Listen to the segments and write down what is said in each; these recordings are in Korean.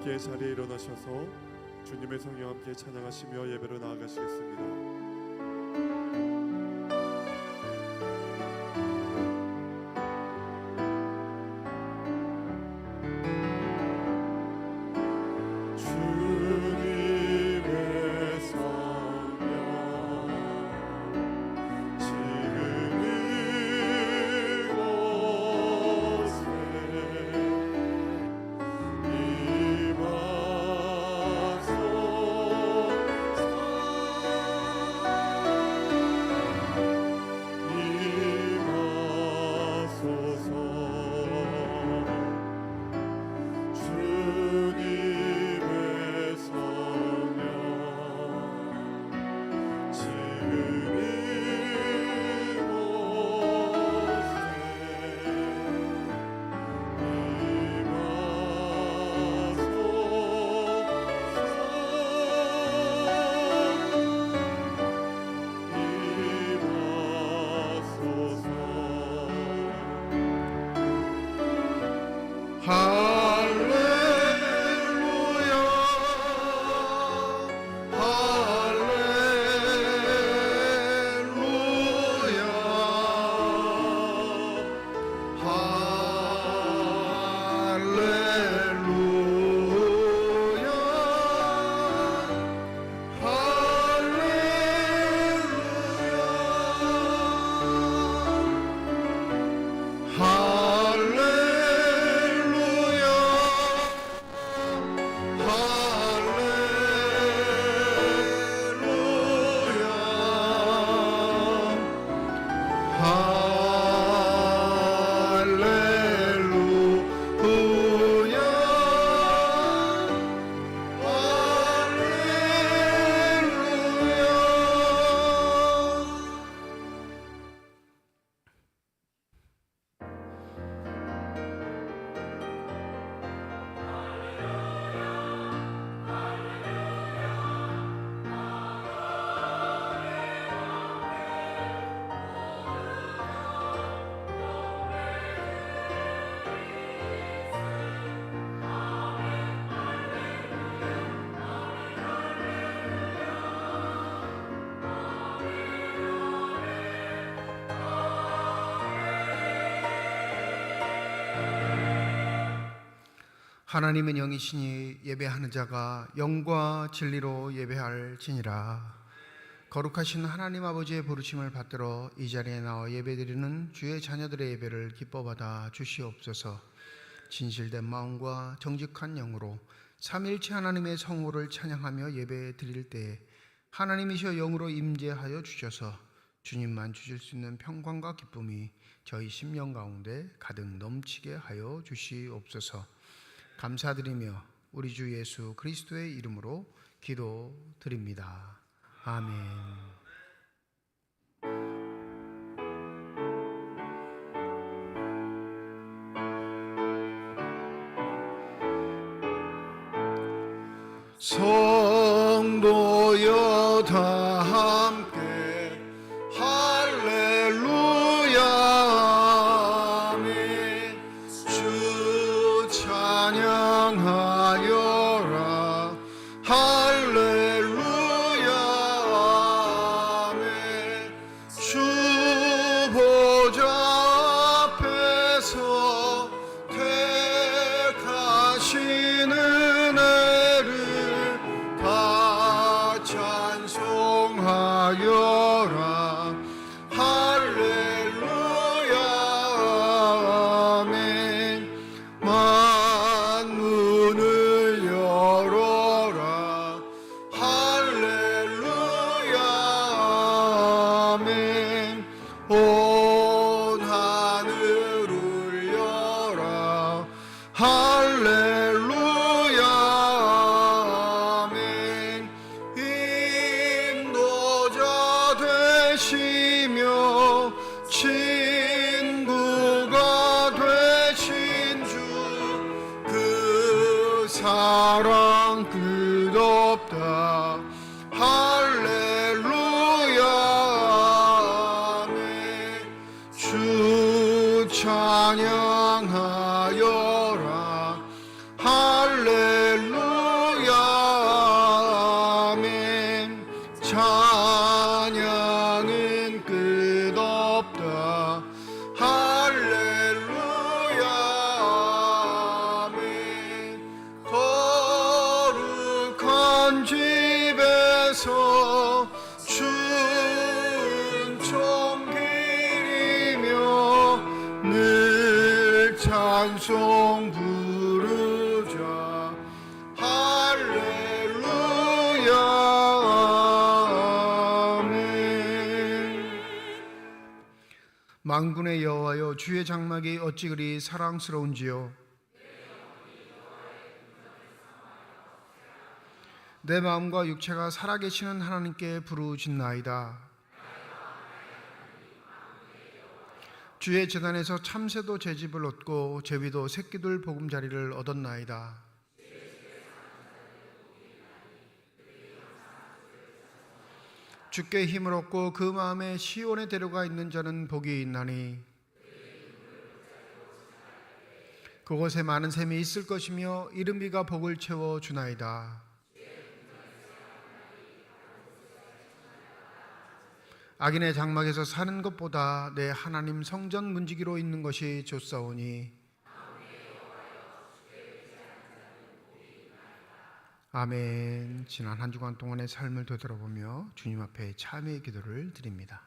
함께 자리에 일어나셔서 주님의 성령 함께 찬양하시며 예배로 나아가시겠습니다. 하나님은 영이시니 예배하는 자가 영과 진리로 예배할지니라. 거룩하신 하나님 아버지의 부르심을 받들어 이 자리에 나와 예배드리는 주의 자녀들의 예배를 기뻐받아 주시옵소서. 진실된 마음과 정직한 영으로 삼위일체 하나님의 성호를 찬양하며 예배드릴 때에 하나님이시여 영으로 임재하여 주셔서 주님만 주실 수 있는 평강과 기쁨이 저희 심령 가운데 가득 넘치게 하여 주시옵소서. 감사드리며 우리 주 예수 그리스도의 이름으로 기도드립니다. 아멘. 성도여 다 함께 할렐루야 아멘. 주 찬양하여라 할렐루야 아멘. 주 보좌 앞에서 택하신 은혜를 다 찬송하여라 할렐루야 아멘. 만문을 열어라 할렐루야 아멘. 온 하늘 울려라 할렐루야 아멘. 인도자 되시며 친구가 되신 주 그 사랑 끝없다 할렐루야 아멘. 주 찬양하여라 할렐루야 만군의 여호와여, 주의 장막이 어찌 그리 사랑스러운지요. 내 마음과 육체가 살아계시는 하나님께 부르짖나이다. 주의 제단에서 참새도 제 집을 얻고 제비도 새끼들 보금자리를 얻었나이다. 주께 힘을 얻고 그 마음에 시온에 데려가 있는 자는 복이 있나니 그곳에 많은 샘이 있을 것이며 이른비가 복을 채워 주나이다. 악인의 장막에서 사는 것보다 내 하나님 성전 문지기로 있는 것이 좋사오니. 아멘. 지난 한 주간 동안의 삶을 되돌아보며 주님 앞에 참회의 기도를 드립니다.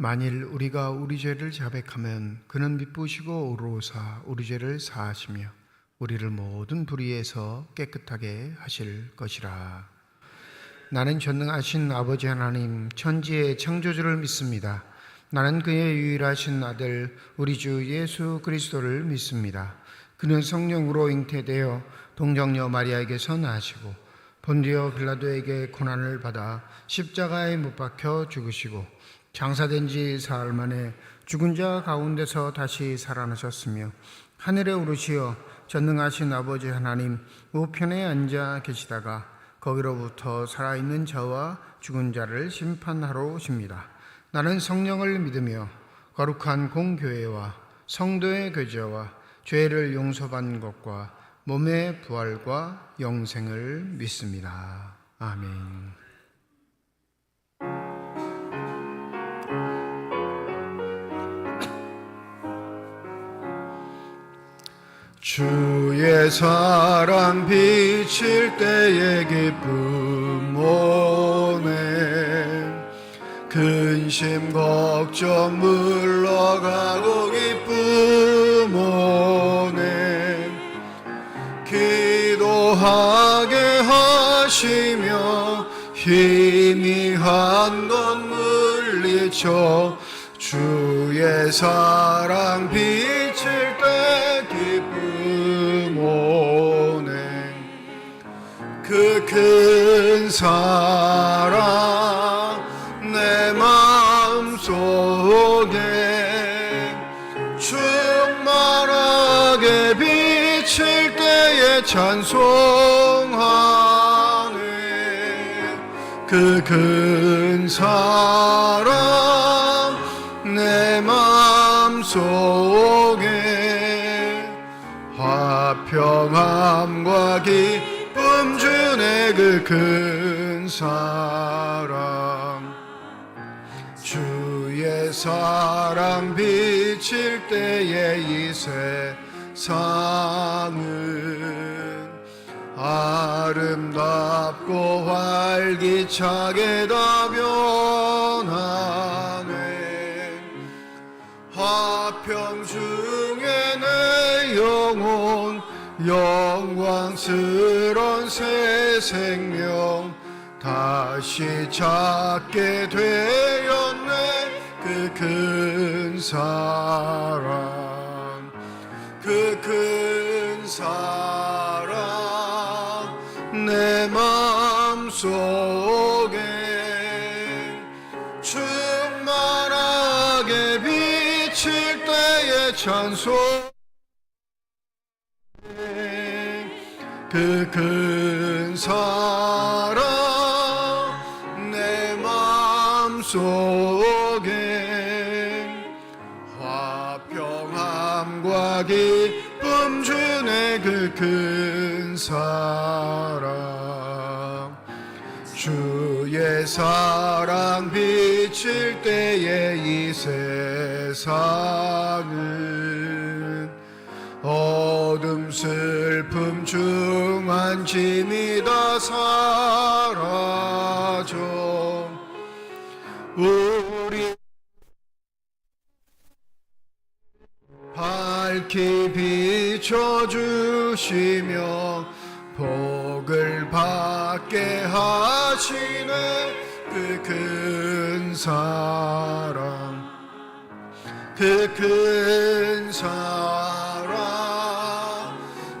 만일 우리가 우리 죄를 자백하면 그는 미쁘시고 의로우사 우리 죄를 사하시며 우리를 모든 불의에서 깨끗하게 하실 것이라. 나는 전능하신 아버지 하나님 천지의 창조주를 믿습니다. 나는 그의 유일하신 아들 우리 주 예수 그리스도를 믿습니다. 그는 성령으로 잉태되어 동정녀 마리아에게서 나시고 본디오 빌라도에게 고난을 받아 십자가에 못 박혀 죽으시고 장사된 지 사흘 만에 죽은 자 가운데서 다시 살아나셨으며 하늘에 오르시어 전능하신 아버지 하나님 우편에 앉아 계시다가 거기로부터 살아있는 자와 죽은 자를 심판하러 오십니다. 나는 성령을 믿으며 거룩한 공교회와 성도의 교제와 죄를 용서받는 것과 몸의 부활과 영생을 믿습니다. 아멘. 주의 사랑 비칠 때의 기쁨 오네. 근심 걱정 물러가고 기쁨 오네. 기도하게 하시며 희미한 것 물리쳐 주의 사랑 비칠 때 기쁨 오네. 그 큰 사랑 내 마음속에 충만하게 비칠 때에 찬송하네. 그 큰 사랑 내 마음속에 화평함과 기쁨 주네. 그 큰 사랑 주의 사랑 비칠 때에 이 세상은 아름답고 활기차게 다 변하네. 화평 중에 내 영혼 영광스런 새 생명 다시 찾게 되었네. 그 큰 사랑 그 큰 사랑 내 마음속에 충만하게 비칠 때의 찬송 그 큰 사랑 내 마음속에 화평함과 기쁨 주네 그 큰 사랑 주의 사랑 비칠 때에 이 세상은 어둠 슬픔 중한 짐이 다 사라져 우리 밝히 비춰주시며 복을 받게 하시네 그 큰 사랑 그 큰 사랑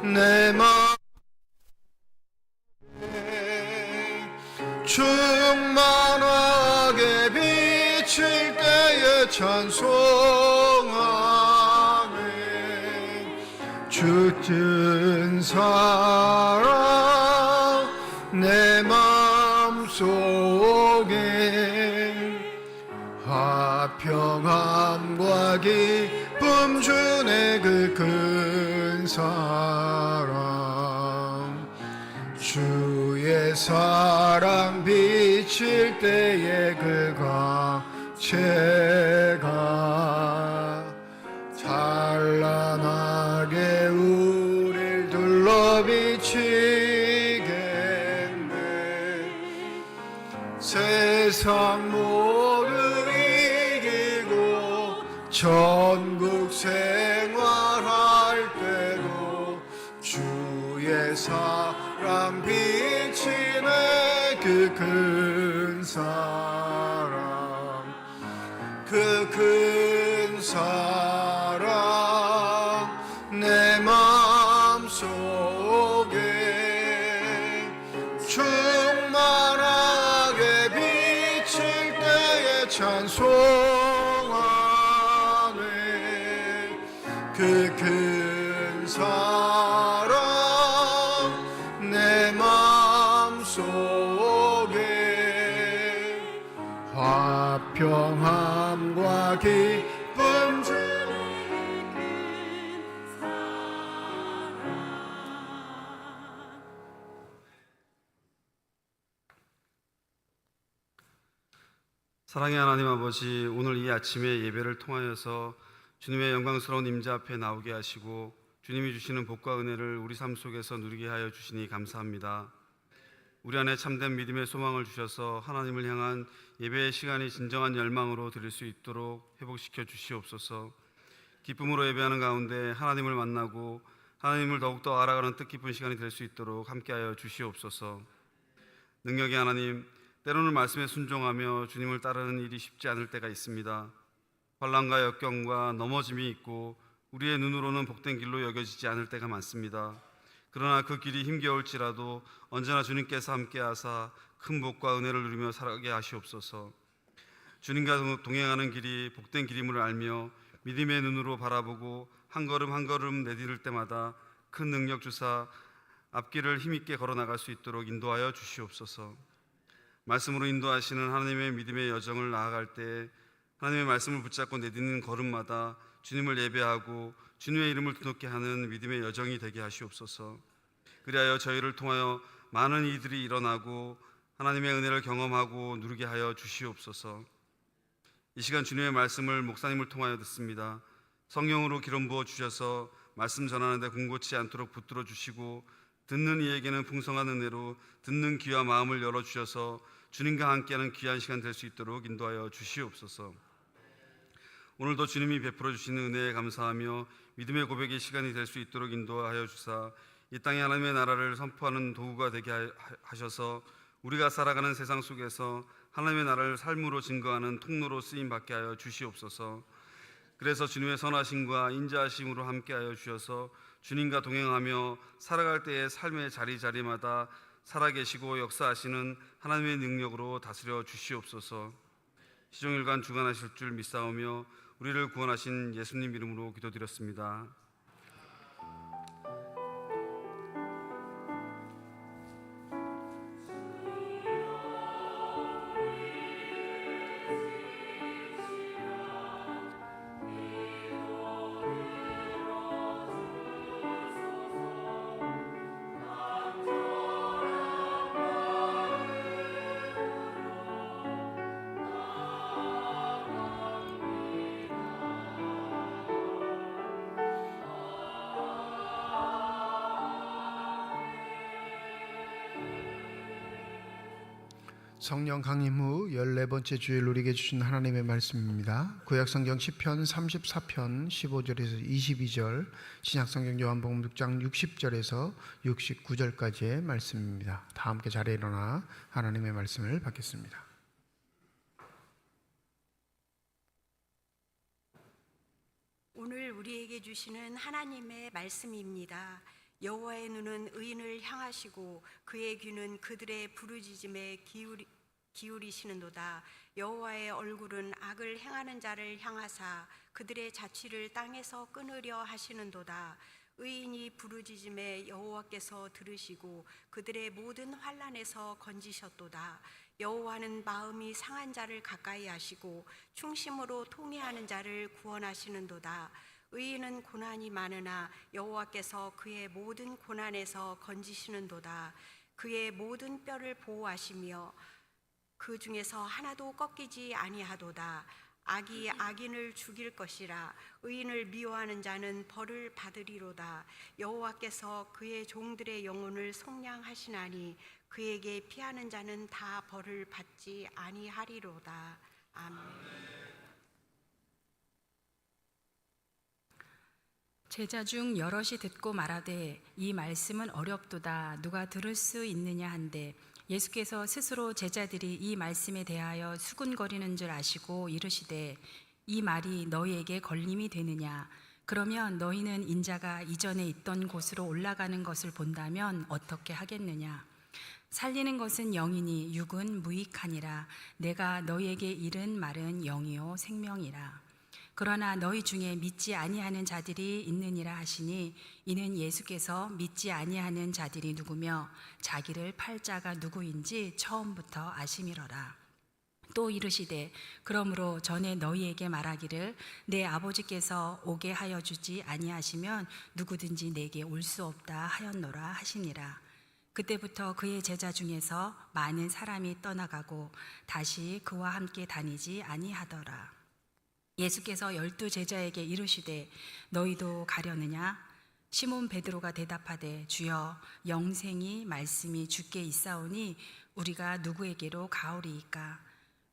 내 마음에 충만하게 비칠 때에 찬송하네 주 큰 사랑 내 마음속에 화평함과 기쁨 주네 그 큰 사랑 주의 사랑 비칠 때에 그 광채가 찬란하게 우릴 둘러 비치겠네 세상 모두 이기고 전국 생활할 때도 주의 사랑 비치네 그 큰 사랑 그 큰 사랑 내 마음속에 충만하게 비칠 때에 찬송하네 그 큰 사랑 내 마음속에 화평함과 기쁨 주네 그 사랑의 하나님 아버지, 오늘 이 아침에 예배를 통하여서 주님의 영광스러운 임재 앞에 나오게 하시고 주님이 주시는 복과 은혜를 우리 삶 속에서 누리게 하여 주시니 감사합니다. 우리 안에 참된 믿음의 소망을 주셔서 하나님을 향한 예배의 시간이 진정한 열망으로 드릴 수 있도록 회복시켜 주시옵소서. 기쁨으로 예배하는 가운데 하나님을 만나고 하나님을 더욱더 알아가는 뜻깊은 시간이 될 수 있도록 함께하여 주시옵소서. 능력의 하나님, 때로는 말씀에 순종하며 주님을 따르는 일이 쉽지 않을 때가 있습니다. 환난과 역경과 넘어짐이 있고 우리의 눈으로는 복된 길로 여겨지지 않을 때가 많습니다. 그러나 그 길이 힘겨울지라도 언제나 주님께서 함께하사 큰 복과 은혜를 누리며 살아가게 하시옵소서. 주님과 동행하는 길이 복된 길임을 알며 믿음의 눈으로 바라보고 한 걸음 한 걸음 내디딜 때마다 큰 능력 주사 앞길을 힘있게 걸어나갈 수 있도록 인도하여 주시옵소서. 말씀으로 인도하시는 하나님의 믿음의 여정을 나아갈 때 하나님의 말씀을 붙잡고 내딛는 걸음마다 주님을 예배하고 주님의 이름을 드높게 하는 믿음의 여정이 되게 하시옵소서. 그리하여 저희를 통하여 많은 이들이 일어나고 하나님의 은혜를 경험하고 누리게 하여 주시옵소서. 이 시간 주님의 말씀을 목사님을 통하여 듣습니다. 성령으로 기름 부어 주셔서 말씀 전하는데 공고치 않도록 붙들어 주시고 듣는 이에게는 풍성한 은혜로 듣는 귀와 마음을 열어주셔서 주님과 함께하는 귀한 시간 될 수 있도록 인도하여 주시옵소서. 오늘도 주님이 베풀어 주시는 은혜에 감사하며 믿음의 고백의 시간이 될 수 있도록 인도하여 주사 이 땅에 하나님의 나라를 선포하는 도구가 되게 하셔서 우리가 살아가는 세상 속에서 하나님의 나라를 삶으로 증거하는 통로로 쓰임받게 하여 주시옵소서. 그래서 주님의 선하심과 인자하심으로 함께하여 주셔서 주님과 동행하며 살아갈 때의 삶의 자리자리마다 살아계시고 역사하시는 하나님의 능력으로 다스려 주시옵소서. 시종일관 주관하실 줄 믿사오며 우리를 구원하신 예수님 이름으로 기도드렸습니다. 성령 강림 후 14번째 주일 우리에게 주신 하나님의 말씀입니다. 구약성경 시편 34편 15절에서 22절, 신약성경 요한복음 6장 60절에서 69절까지의 말씀입니다. 다 함께 자리에 일어나 하나님의 말씀을 받겠습니다. 오늘 우리에게 주시는 하나님의 말씀입니다. 여호와의 눈은 의인을 향하시고 그의 귀는 그들의 부르짖음에 기울이시는도다. 여호와의 얼굴은 악을 행하는 자를 향하사 그들의 자취를 땅에서 끊으려 하시는도다. 의인이 부르짖음에 여호와께서 들으시고 그들의 모든 환난에서 건지셨도다. 여호와는 마음이 상한 자를 가까이 하시고 충심으로 통회하는 자를 구원하시는도다. 의인은 고난이 많으나 여호와께서 그의 모든 고난에서 건지시는도다. 그의 모든 뼈를 보호하시며 그 중에서 하나도 꺾이지 아니하도다. 악이 악인을 죽일 것이라. 의인을 미워하는 자는 벌을 받으리로다. 여호와께서 그의 종들의 영혼을 속량하시나니 그에게 피하는 자는 다 벌을 받지 아니하리로다. 아멘. 제자 중 여럿이 듣고 말하되 이 말씀은 어렵도다 누가 들을 수 있느냐 한데 예수께서 스스로 제자들이 이 말씀에 대하여 수군거리는 줄 아시고 이르시되 이 말이 너희에게 걸림이 되느냐 그러면 너희는 인자가 이전에 있던 곳으로 올라가는 것을 본다면 어떻게 하겠느냐 살리는 것은 영이니 육은 무익하니라 내가 너희에게 이른 말은 영이요 생명이라 그러나 너희 중에 믿지 아니하는 자들이 있느니라 하시니 이는 예수께서 믿지 아니하는 자들이 누구며 자기를 팔 자가 누구인지 처음부터 아심이러라. 또 이르시되 그러므로 전에 너희에게 말하기를 내 아버지께서 오게 하여 주지 아니하시면 누구든지 내게 올 수 없다 하였노라 하시니라. 그때부터 그의 제자 중에서 많은 사람이 떠나가고 다시 그와 함께 다니지 아니하더라. 예수께서 12 제자에게 이르시되 너희도 가려느냐? 시몬 베드로가 대답하되 주여 영생이 말씀이 주께 있사오니 우리가 누구에게로 가오리이까?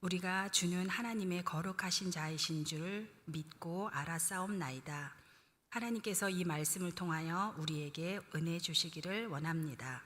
우리가 주는 하나님의 거룩하신 자이신 줄 믿고 알았사옵나이다. 하나님께서 이 말씀을 통하여 우리에게 은혜 주시기를 원합니다.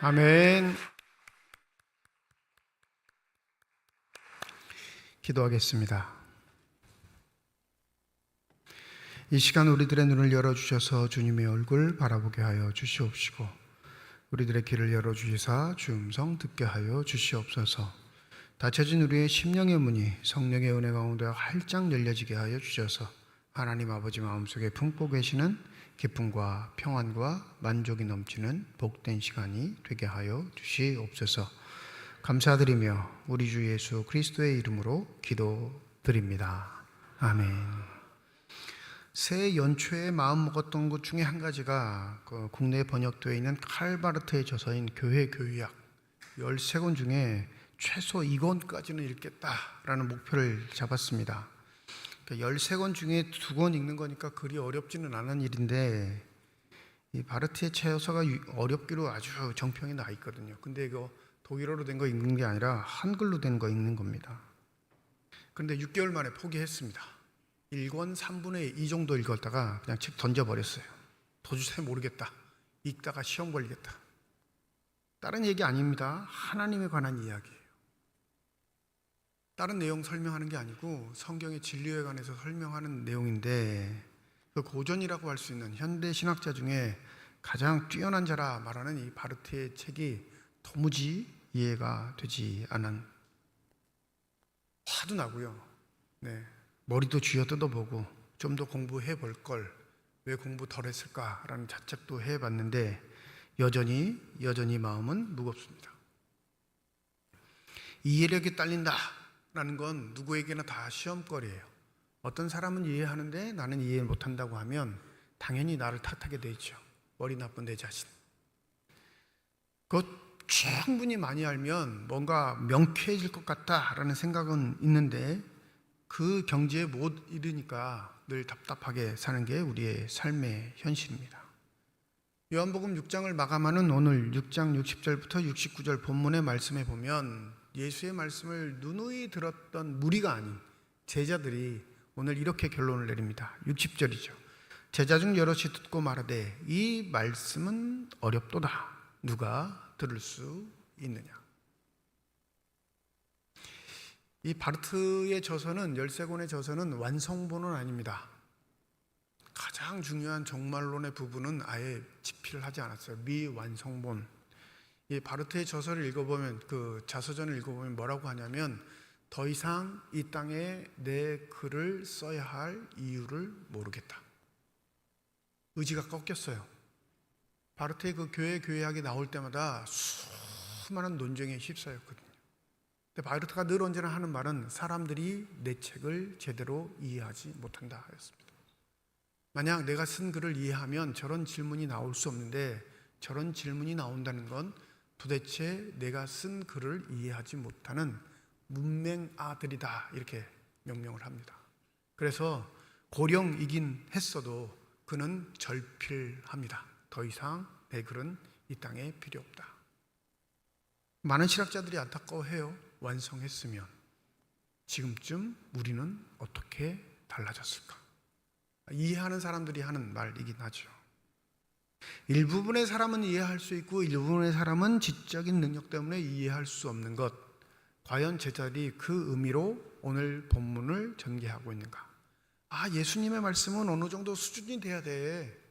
아멘. 기도하겠습니다. 이 시간 우리들의 눈을 열어주셔서 주님의 얼굴 바라보게 하여 주시옵시고 우리들의 귀를 열어주시사 주 음성 듣게 하여 주시옵소서. 닫혀진 우리의 심령의 문이 성령의 은혜 가운데 활짝 열려지게 하여 주셔서 하나님 아버지 마음속에 품고 계시는 기쁨과 평안과 만족이 넘치는 복된 시간이 되게 하여 주시옵소서. 감사드리며 우리 주 예수 그리스도의 이름으로 기도드립니다. 아멘. 새해 연초에 마음먹었던 것 중에 한 가지가 국내에 번역되어 있는 칼바르트의 저서인 교회 교의학 13권 중에 최소 2권까지는 읽겠다라는 목표를 잡았습니다. 13권 중에 2권 읽는 거니까 그리 어렵지는 않은 일인데 이 바르트의 저서가 어렵기로 아주 정평이 나 있거든요. 근데 이거 독일어로 된 거 읽는 게 아니라 한글로 된 거 읽는 겁니다. 그런데 6개월 만에 포기했습니다. 1권 3분의 2 정도 읽었다가 그냥 책 던져버렸어요. 도저히 모르겠다. 읽다가 시험 걸리겠다. 다른 얘기 아닙니다. 하나님에 관한 이야기예요. 다른 내용 설명하는 게 아니고 성경의 진리에 관해서 설명하는 내용인데 그 고전이라고 할 수 있는 현대 신학자 중에 가장 뛰어난 자라 말하는 이 바르트의 책이 도무지 이해가 되지 않은, 화도 나고요. 머리도 쥐어뜯어보고 좀 더 공부해 볼 걸, 왜 공부 덜 했을까라는 자책도 해봤는데 여전히 마음은 무겁습니다. 이해력이 딸린다라는 건 누구에게나 다 시험거리예요. 어떤 사람은 이해하는데 나는 이해 못한다고 하면 당연히 나를 탓하게 되죠. 머리 나쁜 내 자신. 그것 충분히 많이 알면 뭔가 명쾌해질 것 같다라는 생각은 있는데 그 경지에 못 이르니까 늘 답답하게 사는 게 우리의 삶의 현실입니다. 요한복음 6장을 마감하는 오늘 6장 60절부터 69절 본문의 말씀에 보면 예수의 말씀을 누누이 들었던 무리가 아닌 제자들이 오늘 이렇게 결론을 내립니다. 60절이죠. 제자 중 여럿이 듣고 말하되 이 말씀은 어렵도다. 누가 들을 수 있느냐. 이 바르트의 저서는 13권의 저서는 완성본은 아닙니다. 가장 중요한 종말론의 부분은 아예 집필을 하지 않았어요. 미완성본. 이 바르트의 저서를 읽어보면, 그 자서전을 읽어보면 뭐라고 하냐면 더 이상 이 땅에 내 글을 써야 할 이유를 모르겠다. 의지가 꺾였어요. 바르트의 그 교회학이 나올 때마다 수많은 논쟁에 휩싸였거든요. 근데 바르트가 늘 언제나 하는 말은 사람들이 내 책을 제대로 이해하지 못한다 였습니다. 만약 내가 쓴 글을 이해하면 저런 질문이 나올 수 없는데 저런 질문이 나온다는 건 도대체 내가 쓴 글을 이해하지 못하는 문맹아들이다, 이렇게 명명을 합니다. 그래서 고령이긴 했어도 그는 절필합니다. 더 이상 내 글은 이 땅에 필요 없다. 많은 신학자들이 안타까워해요. 완성했으면 지금쯤 우리는 어떻게 달라졌을까? 이해하는 사람들이 하는 말이긴 하죠. 일부분의 사람은 이해할 수 있고 일부분의 사람은 지적인 능력 때문에 이해할 수 없는 것. 과연 제자들이 그 의미로 오늘 본문을 전개하고 있는가? 예수님의 말씀은 어느 정도 수준이 돼야 돼.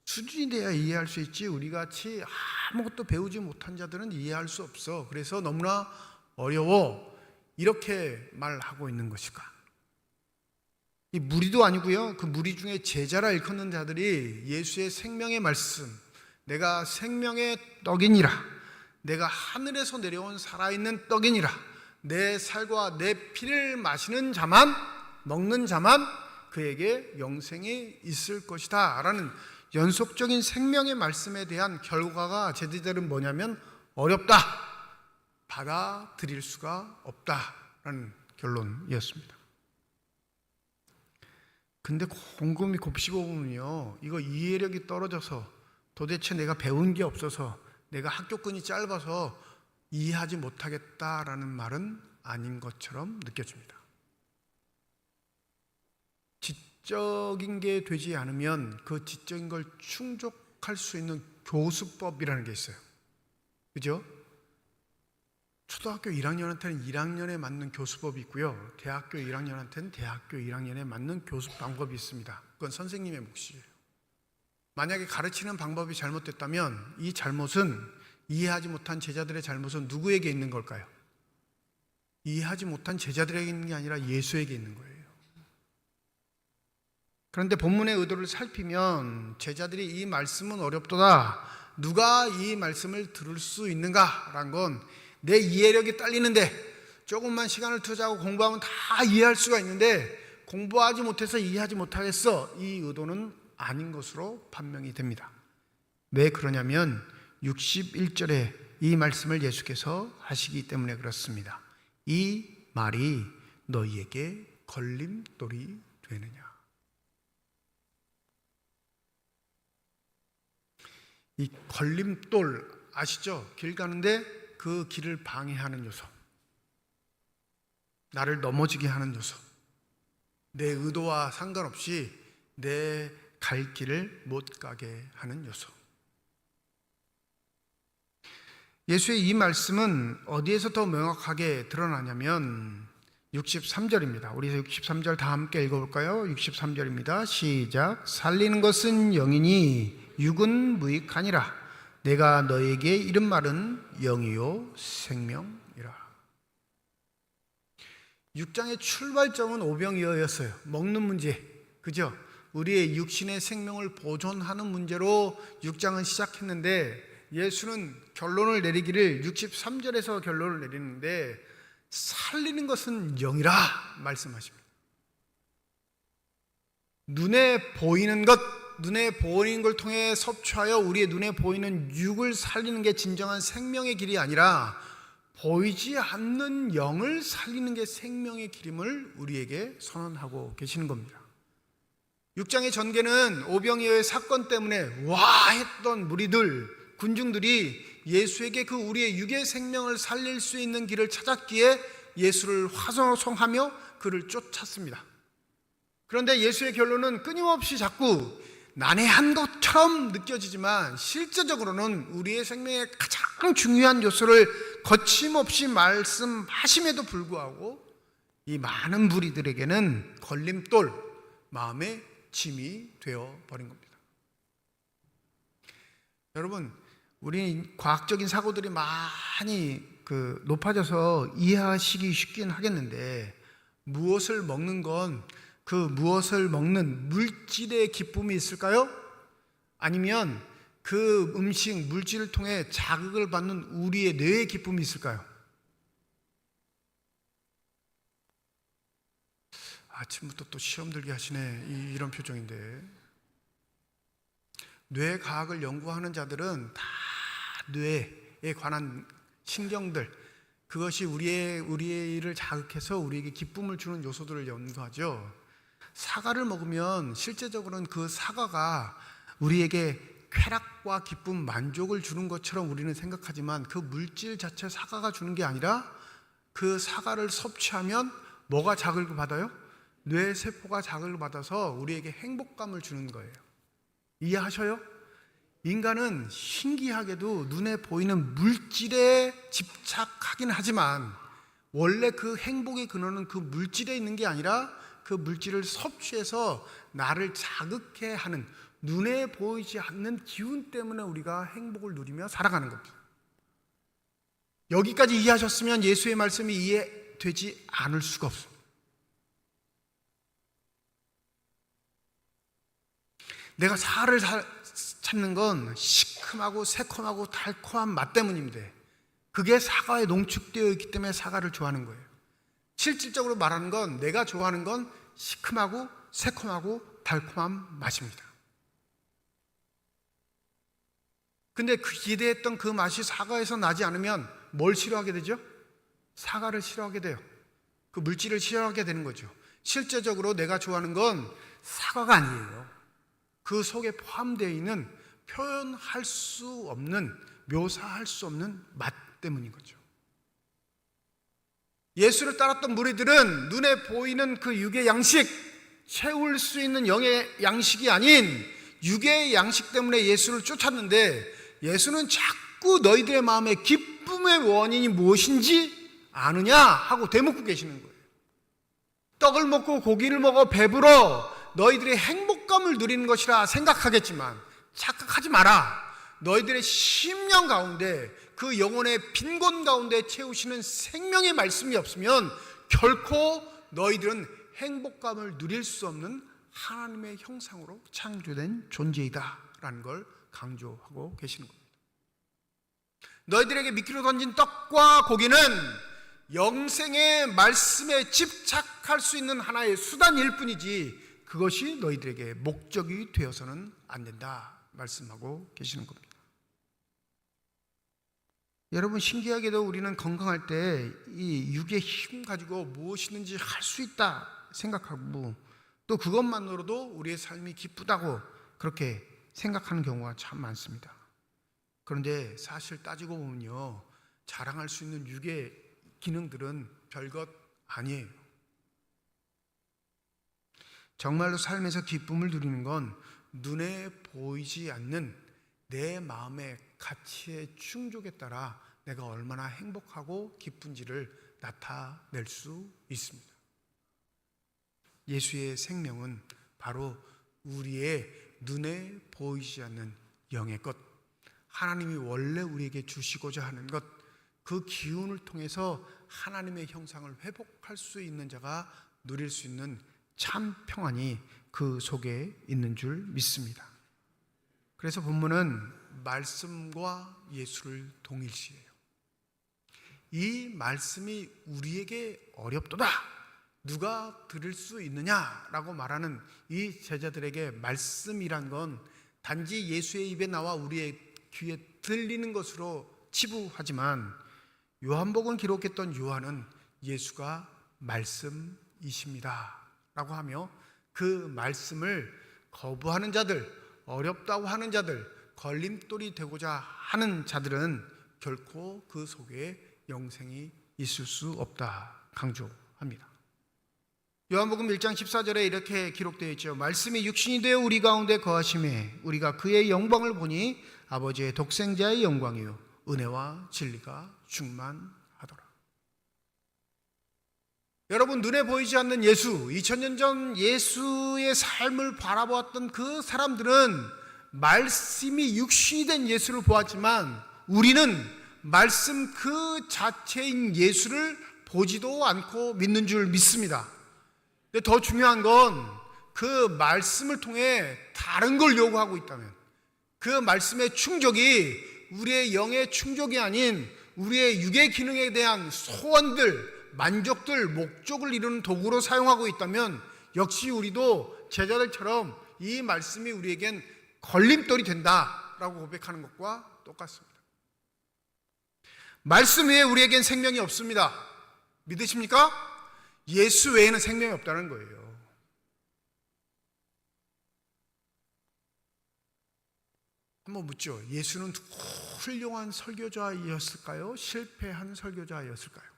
수준이 돼야 이해할 수 있지. 우리같이 아무것도 배우지 못한 자들은 이해할 수 없어. 그래서 너무나 어려워. 이렇게 말하고 있는 것일까? 이 무리도 아니고요. 그 무리 중에 제자라 일컫는 자들이 예수의 생명의 말씀, 내가 생명의 떡이니라, 내가 하늘에서 내려온 살아있는 떡이니라, 내 살과 내 피를 마시는 자만, 먹는 자만 그에게 영생이 있을 것이다 라는 연속적인 생명의 말씀에 대한 결과가 제자들은 뭐냐면 어렵다, 받아들일 수가 없다라는 결론이었습니다. 근데 곰곰이 곱씹어보면요, 이거 이해력이 떨어져서 도대체 내가 배운 게 없어서 내가 학교끈이 짧아서 이해하지 못하겠다라는 말은 아닌 것처럼 느껴집니다. 지적인 게 되지 않으면 그 지적인 걸 충족할 수 있는 교수법이라는 게 있어요. 그죠? 초등학교 1학년한테는 1학년에 맞는 교수법이 있고요. 대학교 1학년한테는 대학교 1학년에 맞는 교습 방법이 있습니다. 그건 선생님의 몫이에요. 만약에 가르치는 방법이 잘못됐다면 이 잘못은, 이해하지 못한 제자들의 잘못은 누구에게 있는 걸까요? 이해하지 못한 제자들에게 있는 게 아니라 예수에게 있는 거예요. 그런데 본문의 의도를 살피면 제자들이 이 말씀은 어렵도다, 누가 이 말씀을 들을 수 있는가라는 건 내 이해력이 딸리는데, 조금만 시간을 투자하고 공부하면 다 이해할 수가 있는데 공부하지 못해서 이해하지 못하겠어, 이 의도는 아닌 것으로 판명이 됩니다. 왜 그러냐면 61절에 이 말씀을 예수께서 하시기 때문에 그렇습니다. 이 말이 너희에게 걸림돌이 되느냐. 이 걸림돌 아시죠? 길 가는데 그 길을 방해하는 요소, 나를 넘어지게 하는 요소, 내 의도와 상관없이 내 갈 길을 못 가게 하는 요소. 예수의 이 말씀은 어디에서 더 명확하게 드러나냐면 63절입니다. 우리 63절 다 함께 읽어볼까요? 63절입니다. 시작. 살리는 것은 영이니 육은 무익하니라. 내가 너에게 이른 말은 영이요 생명이라. 6장의 출발점은 오병이어였어요. 먹는 문제, 그죠? 우리의 육신의 생명을 보존하는 문제로 6장은 시작했는데 예수는 결론을 내리기를 63절에서 결론을 내리는데 살리는 것은 영이라 말씀하십니다. 눈에 보이는 것, 눈에 보이는 걸 통해 섭취하여 우리의 눈에 보이는 육을 살리는 게 진정한 생명의 길이 아니라 보이지 않는 영을 살리는 게 생명의 길임을 우리에게 선언하고 계시는 겁니다. 6장의 전개는 오병이어의 사건 때문에 와 했던 무리들, 군중들이 예수에게 그 우리의 육의 생명을 살릴 수 있는 길을 찾았기에 예수를 화성하며 그를 쫓았습니다. 그런데 예수의 결론은 끊임없이 자꾸 난해한 것처럼 느껴지지만 실제적으로는 우리의 생명의 가장 중요한 요소를 거침없이 말씀하심에도 불구하고 이 많은 무리들에게는 걸림돌, 마음의 짐이 되어버린 겁니다. 여러분, 우리 과학적인 사고들이 많이 높아져서 이해하시기 쉽긴 하겠는데 무엇을 먹는 건 그 무엇을 먹는 물질의 기쁨이 있을까요? 아니면 그 음식, 물질을 통해 자극을 받는 우리의 뇌의 기쁨이 있을까요? 아침부터 또 시험 들게 하시네, 이런 표정인데. 뇌과학을 연구하는 자들은 다 뇌에 관한 신경들, 그것이 우리를 자극해서 우리에게 기쁨을 주는 요소들을 연구하죠. 사과를 먹으면 실제적으로는 그 사과가 우리에게 쾌락과 기쁨, 만족을 주는 것처럼 우리는 생각하지만 그 물질 자체 사과가 주는 게 아니라 그 사과를 섭취하면 뭐가 자극을 받아요? 뇌세포가 자극을 받아서 우리에게 행복감을 주는 거예요. 이해하셔요? 인간은 신기하게도 눈에 보이는 물질에 집착하긴 하지만 원래 그 행복의 근원은 그 물질에 있는 게 아니라 그 물질을 섭취해서 나를 자극해 하는 눈에 보이지 않는 기운 때문에 우리가 행복을 누리며 살아가는 겁니다. 여기까지 이해하셨으면 예수의 말씀이 이해되지 않을 수가 없습니다. 내가 사과를 찾는 건 시큼하고 새콤하고 달콤한 맛 때문인데 그게 사과에 농축되어 있기 때문에 사과를 좋아하는 거예요. 실질적으로 말하는 건 내가 좋아하는 건 시큼하고 새콤하고 달콤한 맛입니다. 근데 기대했던 그 맛이 사과에서 나지 않으면 뭘 싫어하게 되죠? 사과를 싫어하게 돼요. 그 물질을 싫어하게 되는 거죠. 실제적으로 내가 좋아하는 건 사과가 아니에요. 그 속에 포함되어 있는 표현할 수 없는, 묘사할 수 없는 맛 때문인 거죠. 예수를 따랐던 무리들은 눈에 보이는 그 육의 양식, 채울 수 있는 영의 양식이 아닌 육의 양식 때문에 예수를 쫓았는데 예수는 자꾸 자꾸 너희들의 마음에 기쁨의 원인이 무엇인지 아느냐 하고 되묻고 계시는 거예요. 떡을 먹고 고기를 먹어 배불러 너희들의 행복감을 누리는 것이라 생각하겠지만 착각하지 마라. 너희들의 심령 가운데 그 영혼의 빈곤 가운데 채우시는 생명의 말씀이 없으면 결코 너희들은 행복감을 누릴 수 없는 하나님의 형상으로 창조된 존재이다 라는 걸 강조하고 계시는 겁니다. 너희들에게 미끼로 던진 떡과 고기는 영생의 말씀에 집착할 수 있는 하나의 수단일 뿐이지 그것이 너희들에게 목적이 되어서는 안 된다 말씀하고 계시는 겁니다. 여러분, 신기하게도 우리는 건강할 때 이 육의 힘 가지고 무엇이든지 할 수 있다 생각하고 또 그것만으로도 우리의 삶이 기쁘다고 그렇게 생각하는 경우가 참 많습니다. 그런데 사실 따지고 보면요, 자랑할 수 있는 육의 기능들은 별것 아니에요. 정말로 삶에서 기쁨을 누리는 건 눈에 보이지 않는 내 마음의 가치의 충족에 따라 내가 얼마나 행복하고 기쁜지를 나타낼 수 있습니다. 예수의 생명은 바로 우리의 눈에 보이지 않는 영의 것, 하나님이 원래 우리에게 주시고자 하는 것, 그 기운을 통해서 하나님의 형상을 회복할 수 있는 자가 누릴 수 있는 참 평안이 그 속에 있는 줄 믿습니다. 그래서 본문은 말씀과 예수를 동일시해요. 이 말씀이 우리에게 어렵도다, 누가 들을 수 있느냐라고 말하는 이 제자들에게 말씀이란 건 단지 예수의 입에 나와 우리의 귀에 들리는 것으로 치부하지만 요한복음 기록했던 요한은 예수가 말씀이십니다 라고 하며 그 말씀을 거부하는 자들, 어렵다고 하는 자들, 걸림돌이 되고자 하는 자들은 결코 그 속에 영생이 있을 수 없다 강조합니다. 요한복음 1장 14절에 이렇게 기록되어 있죠. 말씀이 육신이 되어 우리 가운데 거하심에 우리가 그의 영광을 보니 아버지의 독생자의 영광이요 은혜와 진리가 충만하더라. 여러분, 눈에 보이지 않는 예수, 2000년 전 예수의 삶을 바라보았던 그 사람들은 말씀이 육신이 된 예수를 보았지만 우리는 말씀 그 자체인 예수를 보지도 않고 믿는 줄 믿습니다. 근데 더 중요한 건 그 말씀을 통해 다른 걸 요구하고 있다면, 그 말씀의 충족이 우리의 영의 충족이 아닌 우리의 육의 기능에 대한 소원들, 만족들, 목적을 이루는 도구로 사용하고 있다면 역시 우리도 제자들처럼 이 말씀이 우리에겐 걸림돌이 된다라고 고백하는 것과 똑같습니다. 말씀 외에 우리에겐 생명이 없습니다. 믿으십니까? 예수 외에는 생명이 없다는 거예요. 한번 묻죠. 예수는 훌륭한 설교자였을까요? 실패한 설교자였을까요?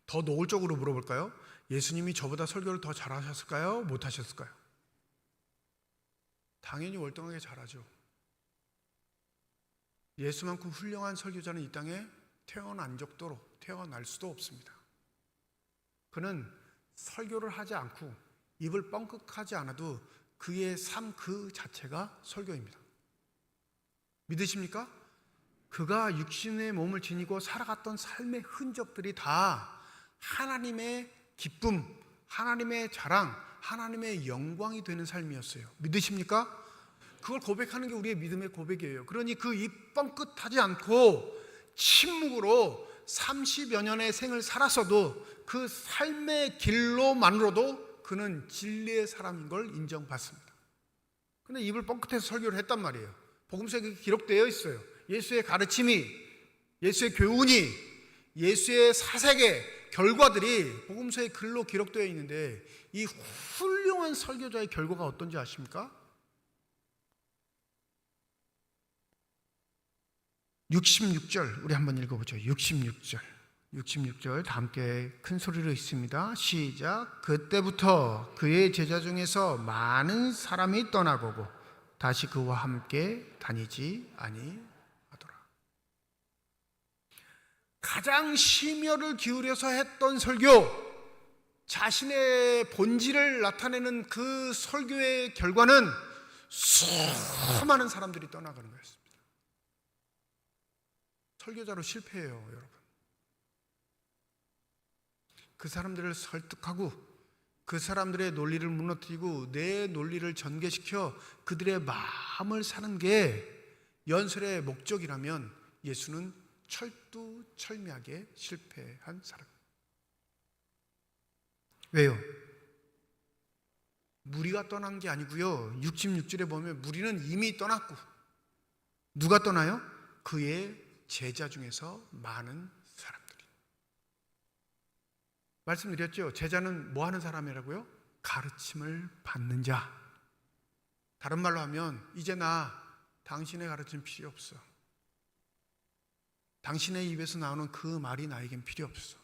더 노골적으로 물어볼까요? 예수님이 저보다 설교를 더 잘하셨을까요? 못하셨을까요? 당연히 월등하게 잘하죠. 예수만큼 훌륭한 설교자는 이 땅에 태어날 수도 없습니다. 그는 설교를 하지 않고 입을 뻥끗하지 않아도 그의 삶 그 자체가 설교입니다. 믿으십니까? 그가 육신의 몸을 지니고 살아갔던 삶의 흔적들이 다 하나님의 기쁨, 하나님의 자랑, 하나님의 영광이 되는 삶이었어요. 믿으십니까? 그걸 고백하는 게 우리의 믿음의 고백이에요. 그러니 그 입 뻥끗하지 않고 침묵으로 30여 년의 생을 살았어도 그 삶의 길로만으로도 그는 진리의 사람인 걸 인정받습니다. 그런데 입을 뻥끗해서 설교를 했단 말이에요. 복음서에 기록되어 있어요. 예수의 가르침이, 예수의 교훈이, 예수의 사색의 결과들이 복음서의 글로 기록되어 있는데 이 훌륭한 설교자의 결과가 어떤지 아십니까? 66절 우리 한번 읽어보죠. 66절 66절 다 함께 큰 소리로 읽습니다. 시작. 그때부터 그의 제자 중에서 많은 사람이 떠나고고 다시 그와 함께 다니지 아니하더라. 가장 심혈을 기울여서 했던 설교, 자신의 본질을 나타내는 그 설교의 결과는 수많은 사람들이 떠나가는 거였습니다. 설교자로 실패해요, 여러분. 그 사람들을 설득하고 그 사람들의 논리를 무너뜨리고 내 논리를 전개시켜 그들의 마음을 사는 게 연설의 목적이라면 예수는 철두철미하게 실패한 사람. 왜요? 무리가 떠난 게 아니고요. 66절에 보면 무리는 이미 떠났고 누가 떠나요? 그의 제자 중에서 많은 사람들이. 말씀드렸죠. 제자는 뭐 하는 사람이라고요? 가르침을 받는 자. 다른 말로 하면 이제 나 당신의 가르침 필요 없어. 당신의 입에서 나오는 그 말이 나에겐 필요 없어.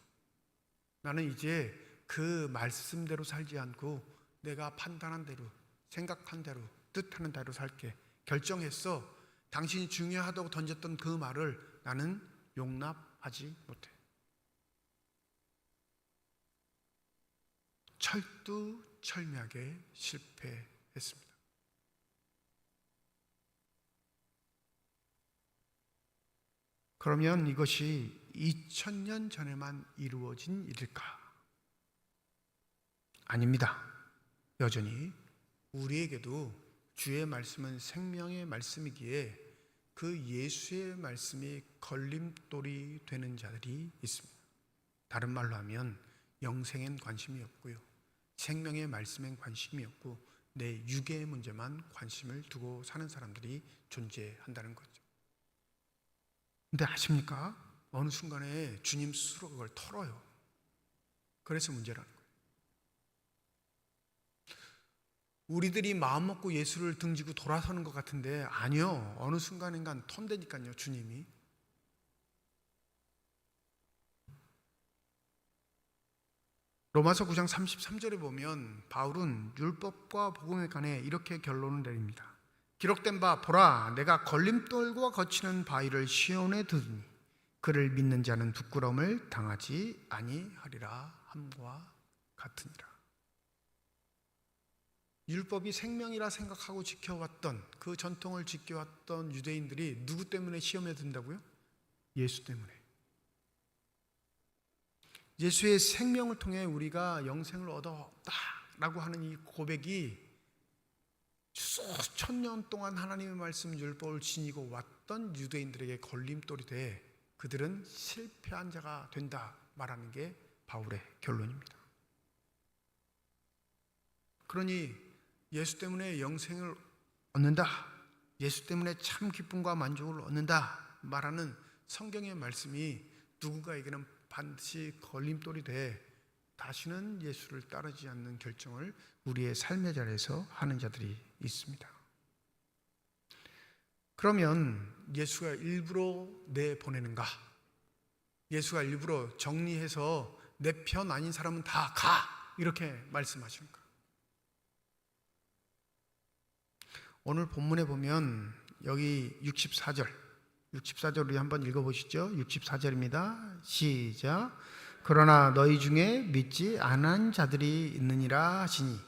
나는 이제 그 말씀대로 살지 않고 내가 판단한 대로, 생각한 대로, 뜻하는 대로 살게 결정했어. 당신이 중요하다고 던졌던 그 말을 나는 용납하지 못해. 철두철미하게 실패했습니다. 그러면 이것이 2000년 전에만 이루어진 일일까? 아닙니다. 여전히 우리에게도 주의 말씀은 생명의 말씀이기에 그 예수의 말씀이 걸림돌이 되는 자들이 있습니다. 다른 말로 하면 영생엔 관심이 없고요, 생명의 말씀엔 관심이 없고 내 육의 문제만 관심을 두고 사는 사람들이 존재한다는 거죠. 근데 아십니까? 어느 순간에 주님 스스로 그걸 털어요. 그래서 문제라는 거예요. 우리들이 마음 먹고 예수를 등지고 돌아서는 것 같은데 아니요. 어느 순간인간 턴다니까요, 주님이. 로마서 9장 33절에 보면 바울은 율법과 복음에 관해 이렇게 결론을 내립니다. 기록된 바 보라, 내가 걸림돌과 거치는 바위를 시온에 두니 그를 믿는 자는 부끄러움을 당하지 아니하리라 함과 같으니라. 율법이 생명이라 생각하고 지켜왔던 그 전통을 지켜왔던 유대인들이 누구 때문에 시험에 든다고요? 예수 때문에. 예수의 생명을 통해 우리가 영생을 얻었다라고 하는 이 고백이 수천 년 동안 하나님의 말씀 율법을 지니고 왔던 유대인들에게 걸림돌이 돼 그들은 실패한 자가 된다 말하는 게 바울의 결론입니다. 그러니 예수 때문에 영생을 얻는다, 예수 때문에 참 기쁨과 만족을 얻는다 말하는 성경의 말씀이 누군가에게는 반드시 걸림돌이 돼 다시는 예수를 따르지 않는 결정을 우리의 삶의 자리에서 하는 자들이 있습니다. 그러면 예수가 일부러 내보내는가? 예수가 일부러 정리해서 내 편 아닌 사람은 다 가! 이렇게 말씀하십니까? 오늘 본문에 보면 여기 64절 우리 한번 읽어보시죠. 64절입니다. 시작. 그러나 너희 중에 믿지 않은 자들이 있느니라 하시니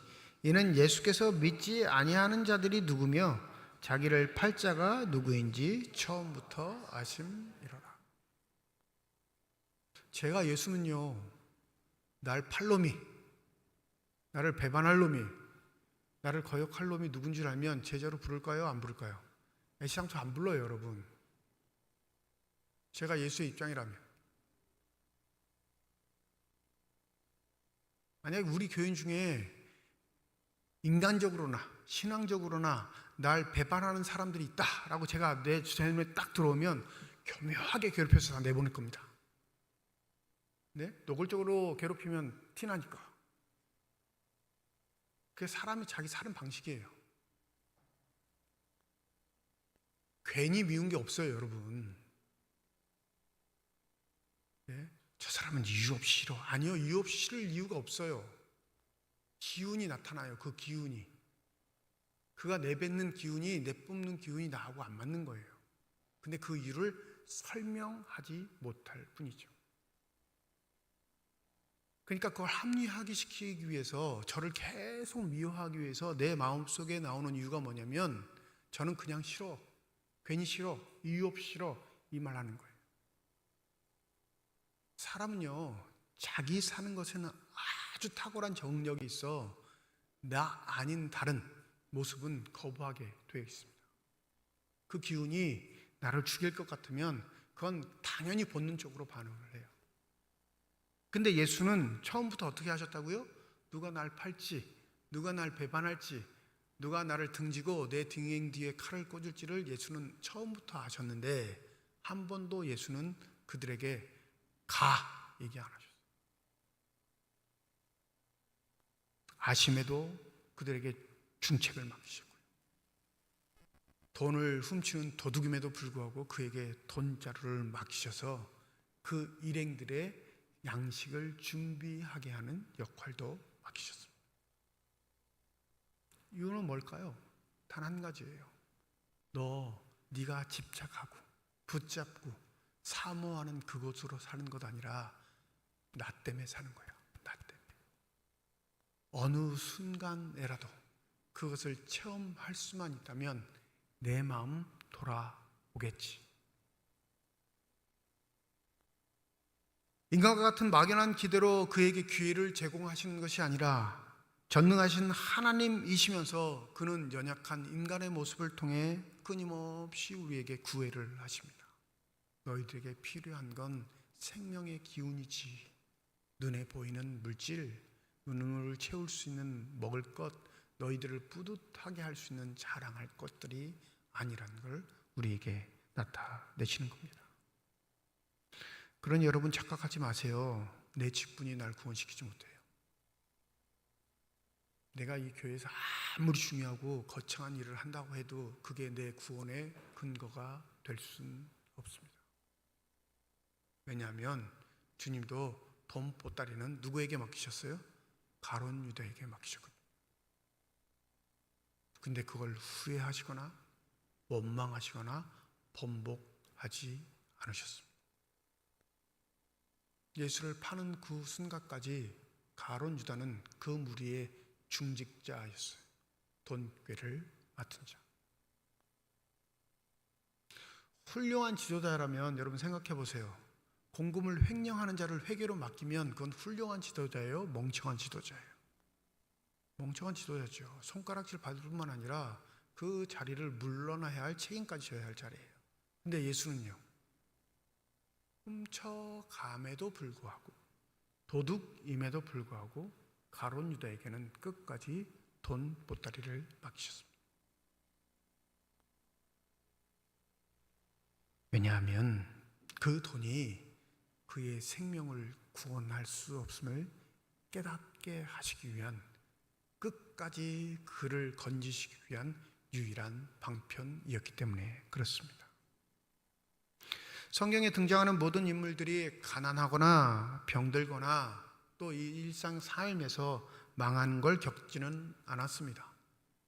이는 예수께서 믿지 아니하는 자들이 누구며 자기를 팔 자가 누구인지 처음부터 아심이로라. 제가 예수는요, 날 팔 놈이, 나를 배반할 놈이, 나를 거역할 놈이 누군 줄 알면 제자로 부를까요? 안 부를까요? 애시당초 안 불러요, 여러분. 제가 예수의 입장이라면. 만약에 우리 교인 중에 인간적으로나 신앙적으로나 날 배반하는 사람들이 있다라고 제가 내 주변에 딱 들어오면 교묘하게 괴롭혀서 다 내보낼 겁니다. 네? 노골적으로 괴롭히면 티나니까. 그게 사람이 자기 사는 방식이에요. 괜히 미운 게 없어요, 여러분. 네? 저 사람은 이유 없이 싫어. 아니요, 이유 없이 싫을 이유가 없어요. 기운이 나타나요. 그 기운이. 그가 내뱉는 기운이, 내뿜는 기운이 나하고 안 맞는 거예요. 근데 그 이유를 설명하지 못할 뿐이죠. 그러니까 그걸 합리화하게 시키기 위해서, 저를 계속 미워하기 위해서 내 마음속에 나오는 이유가 뭐냐면, 저는 그냥 싫어, 괜히 싫어, 이유 없이 싫어, 이 말 하는 거예요. 사람은요, 자기 사는 것에는 아주 탁월한 정력이 있어 나 아닌 다른 모습은 거부하게 되어 있습니다. 그 기운이 나를 죽일 것 같으면 그건 당연히 본능적으로 반응을 해요. 근데 예수는 처음부터 어떻게 하셨다고요? 누가 날 팔지, 누가 날 배반할지, 누가 나를 등지고 내 등행 뒤에 칼을 꽂을지를 예수는 처음부터 아셨는데, 한 번도 예수는 그들에게 가 얘기 안 하셨어요. 아심에도 그들에게 중책을 맡기셨고요. 돈을 훔치는 도둑임에도 불구하고 그에게 돈자루를 맡기셔서 그 일행들의 양식을 준비하게 하는 역할도 맡기셨습니다. 이유는 뭘까요? 단 한 가지예요. 네가 집착하고 붙잡고 사모하는 그곳으로 사는 것 아니라 나 때문에 사는 거야. 나 때문에. 어느 순간에라도 그것을 체험할 수만 있다면 내 마음 돌아오겠지. 인간과 같은 막연한 기대로 그에게 기회를 제공하시는 것이 아니라 전능하신 하나님이시면서 그는 연약한 인간의 모습을 통해 끊임없이 우리에게 구애를 하십니다. 너희들에게 필요한 건 생명의 기운이지, 눈에 보이는 물질, 눈을 채울 수 있는 먹을 것, 너희들을 뿌듯하게 할 수 있는 자랑할 것들이 아니라는 걸 우리에게 나타내시는 겁니다. 그러니 여러분 착각하지 마세요. 내 직분이 날 구원시키지 못해요. 내가 이 교회에서 아무리 중요하고 거창한 일을 한다고 해도 그게 내 구원의 근거가 될 수는 없습니다. 왜냐하면 주님도 돈 보따리는 누구에게 맡기셨어요? 가룟 유다에게 맡기셨거든요. 근데 그걸 후회하시거나 원망하시거나 번복하지 않으셨습니다. 예수를 파는 그 순간까지 가룟 유다는 그 무리의 중직자였어요. 돈꾀를 맡은 자. 훌륭한 지도자라면 여러분 생각해 보세요. 공금을 횡령하는 자를 회계로 맡기면 그건 훌륭한 지도자예요? 멍청한 지도자예요? 멍청한 지도자죠. 손가락질 받을 뿐만 아니라 그 자리를 물러나야 할 책임까지 져야 할 자리예요. 근데 예수는요, 훔쳐감에도 불구하고 도둑임에도 불구하고 가룟 유다에게는 끝까지 돈 보따리를 맡기셨습니다. 왜냐하면 그 돈이 그의 생명을 구원할 수 없음을 깨닫게 하시기 위한, 끝까지 그를 건지시기 위한 유일한 방편이었기 때문에 그렇습니다. 성경에 등장하는 모든 인물들이 가난하거나 병들거나 또 이 일상 삶에서 망한 걸 겪지는 않았습니다.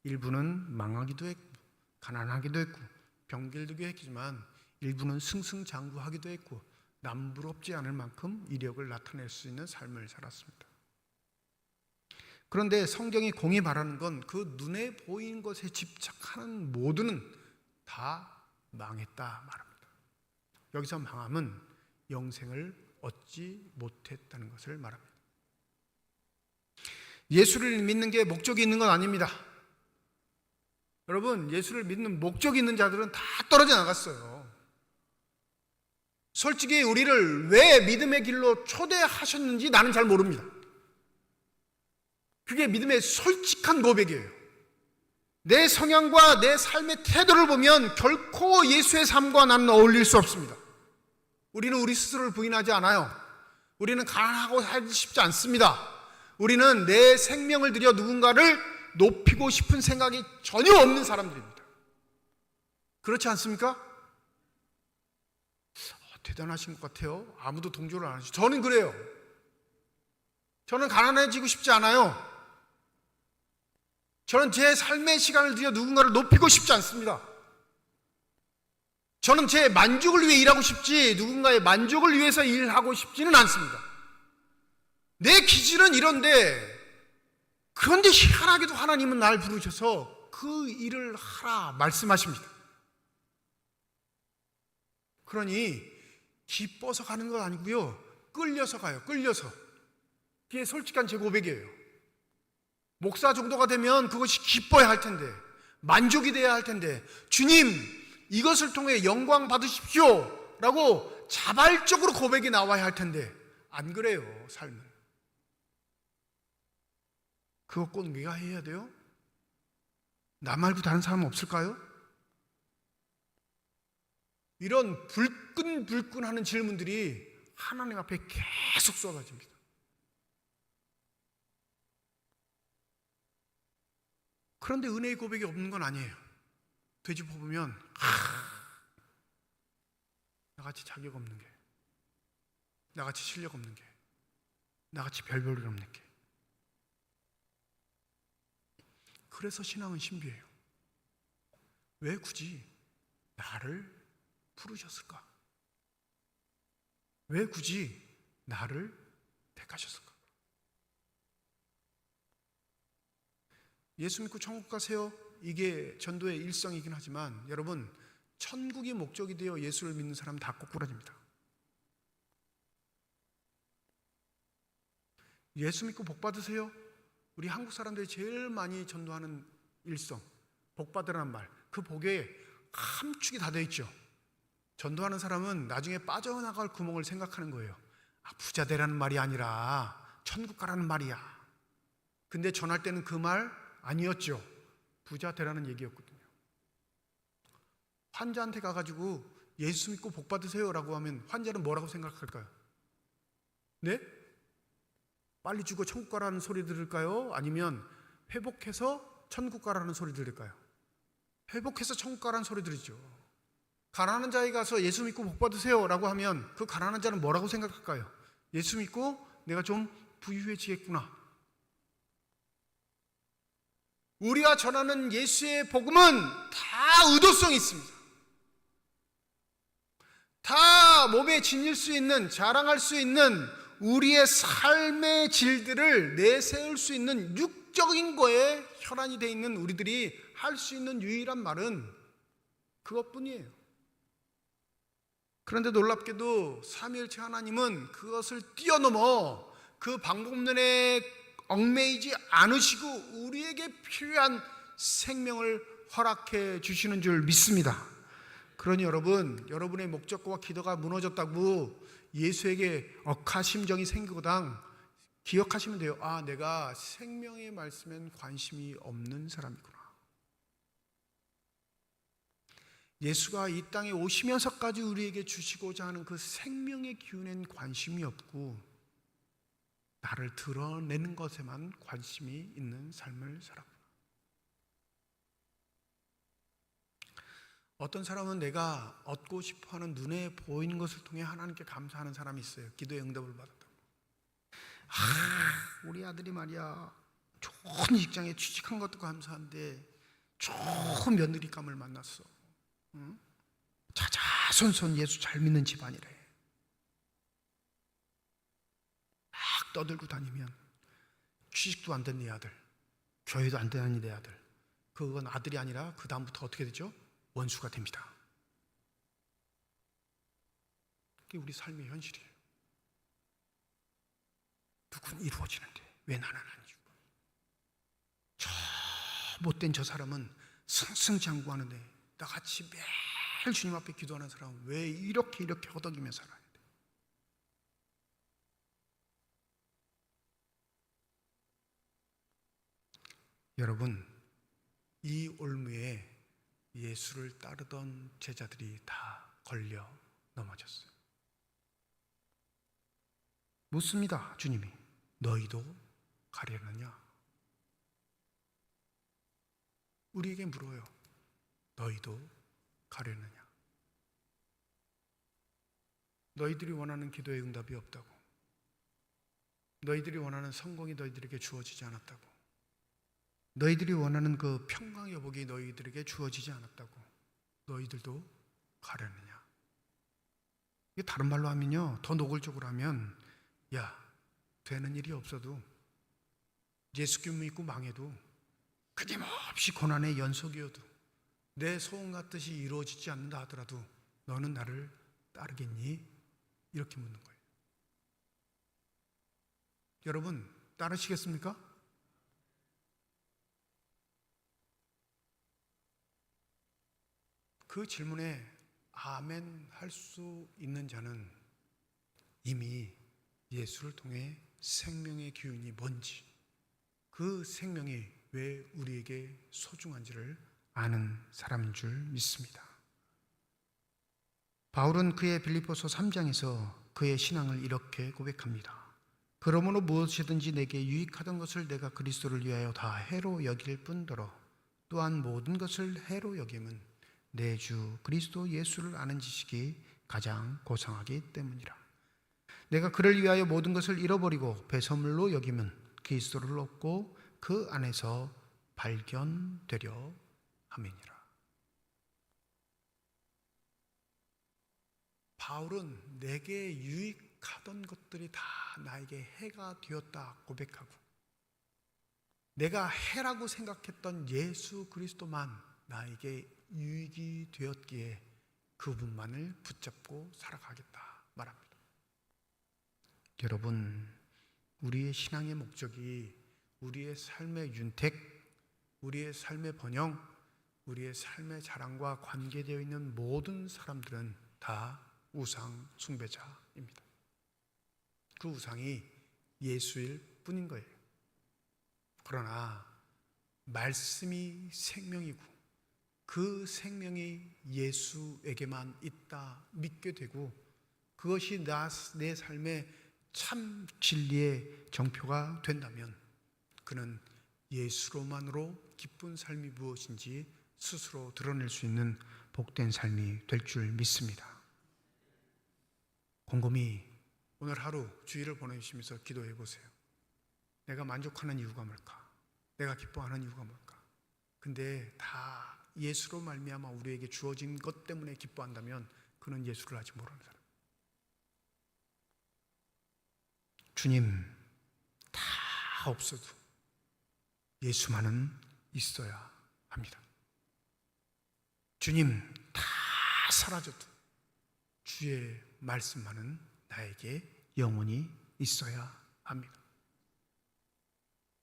일부는 망하기도 했고 가난하기도 했고 병들기도 했지만 일부는 승승장구하기도 했고 남부럽지 않을 만큼 이력을 나타낼 수 있는 삶을 살았습니다. 그런데 성경이 공히 말하는 건 그 눈에 보이는 것에 집착하는 모두는 다 망했다 말합니다. 여기서 망함은 영생을 얻지 못했다는 것을 말합니다. 예수를 믿는 게 목적이 있는 건 아닙니다. 여러분, 예수를 믿는 목적이 있는 자들은 다 떨어져 나갔어요. 솔직히 우리를 왜 믿음의 길로 초대하셨는지 나는 잘 모릅니다. 그게 믿음의 솔직한 고백이에요. 내 성향과 내 삶의 태도를 보면 결코 예수의 삶과 나는 어울릴 수 없습니다. 우리는 우리 스스로를 부인하지 않아요. 우리는 가난하고 살기 쉽지 않습니다. 우리는 내 생명을 들여 누군가를 높이고 싶은 생각이 전혀 없는 사람들입니다. 그렇지 않습니까? 대단하신 것 같아요. 아무도 동조를 안 하시죠. 저는 그래요. 저는 가난해지고 싶지 않아요. 저는 제 삶의 시간을 들여 누군가를 높이고 싶지 않습니다. 저는 제 만족을 위해 일하고 싶지 누군가의 만족을 위해서 일하고 싶지는 않습니다. 내 기질은 이런데, 그런데 희한하게도 하나님은 날 부르셔서 그 일을 하라 말씀하십니다. 그러니 기뻐서 가는 건 아니고요, 끌려서 가요. 끌려서. 그게 솔직한 제 고백이에요. 목사 정도가 되면 그것이 기뻐야 할 텐데, 만족이 돼야 할 텐데, 주님 이것을 통해 영광 받으십시오 라고 자발적으로 고백이 나와야 할 텐데 안 그래요. 삶은 그것 꼭 내가 해야 돼요? 나 말고 다른 사람 없을까요? 이런 불끈불끈하는 질문들이 하나님 앞에 계속 쏟아집니다. 그런데 은혜의 고백이 없는 건 아니에요. 되짚어보면 나같이 자격 없는 게, 나같이 실력 없는 게, 나같이 별 볼일 없는 게. 그래서 신앙은 신비해요. 왜 굳이 나를 부르셨을까? 왜 굳이 나를 택하셨을까? 예수 믿고 천국 가세요. 이게 전도의 일성이긴 하지만 여러분, 천국이 목적이 되어 예수를 믿는 사람 다 꼬꾸라집니다. 예수 믿고 복 받으세요. 우리 한국 사람들이 제일 많이 전도하는 일성, 복 받으라는 말, 그 복에 함축이 다 되어 있죠. 전도하는 사람은 나중에 빠져나갈 구멍을 생각하는 거예요. 부자 되라는 말이 아니라 천국 가라는 말이야. 근데 전할 때는 그 말 아니었죠. 부자 되라는 얘기였거든요. 환자한테 가가지고 예수 믿고 복 받으세요 라고 하면 환자는 뭐라고 생각할까요? 네? 빨리 죽어 천국 가라는 소리 들을까요? 아니면 회복해서 천국 가라는 소리 들을까요? 회복해서 천국 가라는 소리 들으죠. 가난한 자에 가서 예수 믿고 복 받으세요 라고 하면 그 가난한 자는 뭐라고 생각할까요? 예수 믿고 내가 좀 부유해지겠구나. 우리가 전하는 예수의 복음은 다 의도성이 있습니다. 다 몸에 지닐 수 있는, 자랑할 수 있는 우리의 삶의 질들을 내세울 수 있는 육적인 거에 혈안이 되어 있는 우리들이 할 수 있는 유일한 말은 그것뿐이에요. 그런데 놀랍게도 삼위일체 하나님은 그것을 뛰어넘어 그 방법론에 얽매이지 않으시고 우리에게 필요한 생명을 허락해 주시는 줄 믿습니다. 그러니 여러분, 여러분의 목적과 기도가 무너졌다고 예수에게 억하심정이 생기고당 기억하시면 돼요. 아, 내가 생명의 말씀엔 관심이 없는 사람이구나. 예수가 이 땅에 오시면서까지 우리에게 주시고자 하는 그 생명의 기운엔 관심이 없고 나를 드러내는 것에만 관심이 있는 삶을 살았구나. 어떤 사람은 내가 얻고 싶어하는 눈에 보이는 것을 통해 하나님께 감사하는 사람이 있어요. 기도의 응답을 받았다고. 우리 아들이 말이야 좋은 직장에 취직한 것도 감사한데 좋은 며느리감을 만났어. 응? 자자손손 예수 잘 믿는 집안이래. 막 떠들고 다니면 취직도 안 된 내 아들, 교회도 안 되는 내 아들, 그건 아들이 아니라 그 다음부터 어떻게 되죠? 원수가 됩니다. 그게 우리 삶의 현실이에요. 누군 이루어지는데 왜 나는 아니고? 저 못된 저 사람은 승승장구하는데 나같이 매일 주님 앞에 기도하는 사람은 왜 이렇게 허덕이며 살아야 돼? 여러분, 이 올무에 예수를 따르던 제자들이 다 걸려 넘어졌어요. 묻습니다. 주님이 너희도 가려느냐? 우리에게 물어요. 너희도 가려느냐? 너희들이 원하는 기도의 응답이 없다고. 너희들이 원하는 성공이 너희들에게 주어지지 않았다고. 너희들이 원하는 그 평강의 복이 너희들에게 주어지지 않았다고. 너희들도 가려느냐. 이게 다른 말로 하면요, 더 노골적으로 하면, 야, 되는 일이 없어도, 예수교 믿고 망해도, 끊임없이 고난의 연속이어도, 내 소원 같듯이 이루어지지 않는다 하더라도 너는 나를 따르겠니? 이렇게 묻는 거예요. 여러분, 따르시겠습니까? 그 질문에 아멘 할 수 있는 자는 이미 예수를 통해 생명의 기운이 뭔지, 그 생명이 왜 우리에게 소중한지를 아는 사람인 줄 믿습니다. 바울은 그의 빌립보서 3장에서 그의 신앙을 이렇게 고백합니다. 그러므로 무엇이든지 내게 유익하던 것을 내가 그리스도를 위하여 다 해로 여길 뿐더러 또한 모든 것을 해로 여김은 내 주 그리스도 예수를 아는 지식이 가장 고상하기 때문이라. 내가 그를 위하여 모든 것을 잃어버리고 배설물로 여김은 그리스도를 얻고 그 안에서 발견되려 함이니라. 바울은 내게 유익하던 것들이 다 나에게 해가 되었다 고백하고, 내가 해라고 생각했던 예수 그리스도만 나에게 유익이 되었기에 그분만을 붙잡고 살아가겠다 말합니다. 여러분, 우리의 신앙의 목적이 우리의 삶의 윤택, 우리의 삶의 번영, 우리의 삶의 자랑과 관계되어 있는 모든 사람들은 다 우상 숭배자입니다. 그 우상이 예수일 뿐인 거예요. 그러나 말씀이 생명이고 그 생명이 예수에게만 있다 믿게 되고 그것이 내 삶의 참 진리의 정표가 된다면 그는 예수로만으로 기쁜 삶이 무엇인지 스스로 드러낼 수 있는 복된 삶이 될 줄 믿습니다. 곰곰이 오늘 하루 주일을 보내주시면서 기도해 보세요. 내가 만족하는 이유가 뭘까? 내가 기뻐하는 이유가 뭘까? 근데 다 예수로 말미암아 우리에게 주어진 것 때문에 기뻐한다면 그는 예수를 아직 모르는 사람. 주님, 다 없어도 예수만은 있어야 합니다. 주님, 다 사라져도 주의 말씀만은 나에게 영원히 있어야 합니다.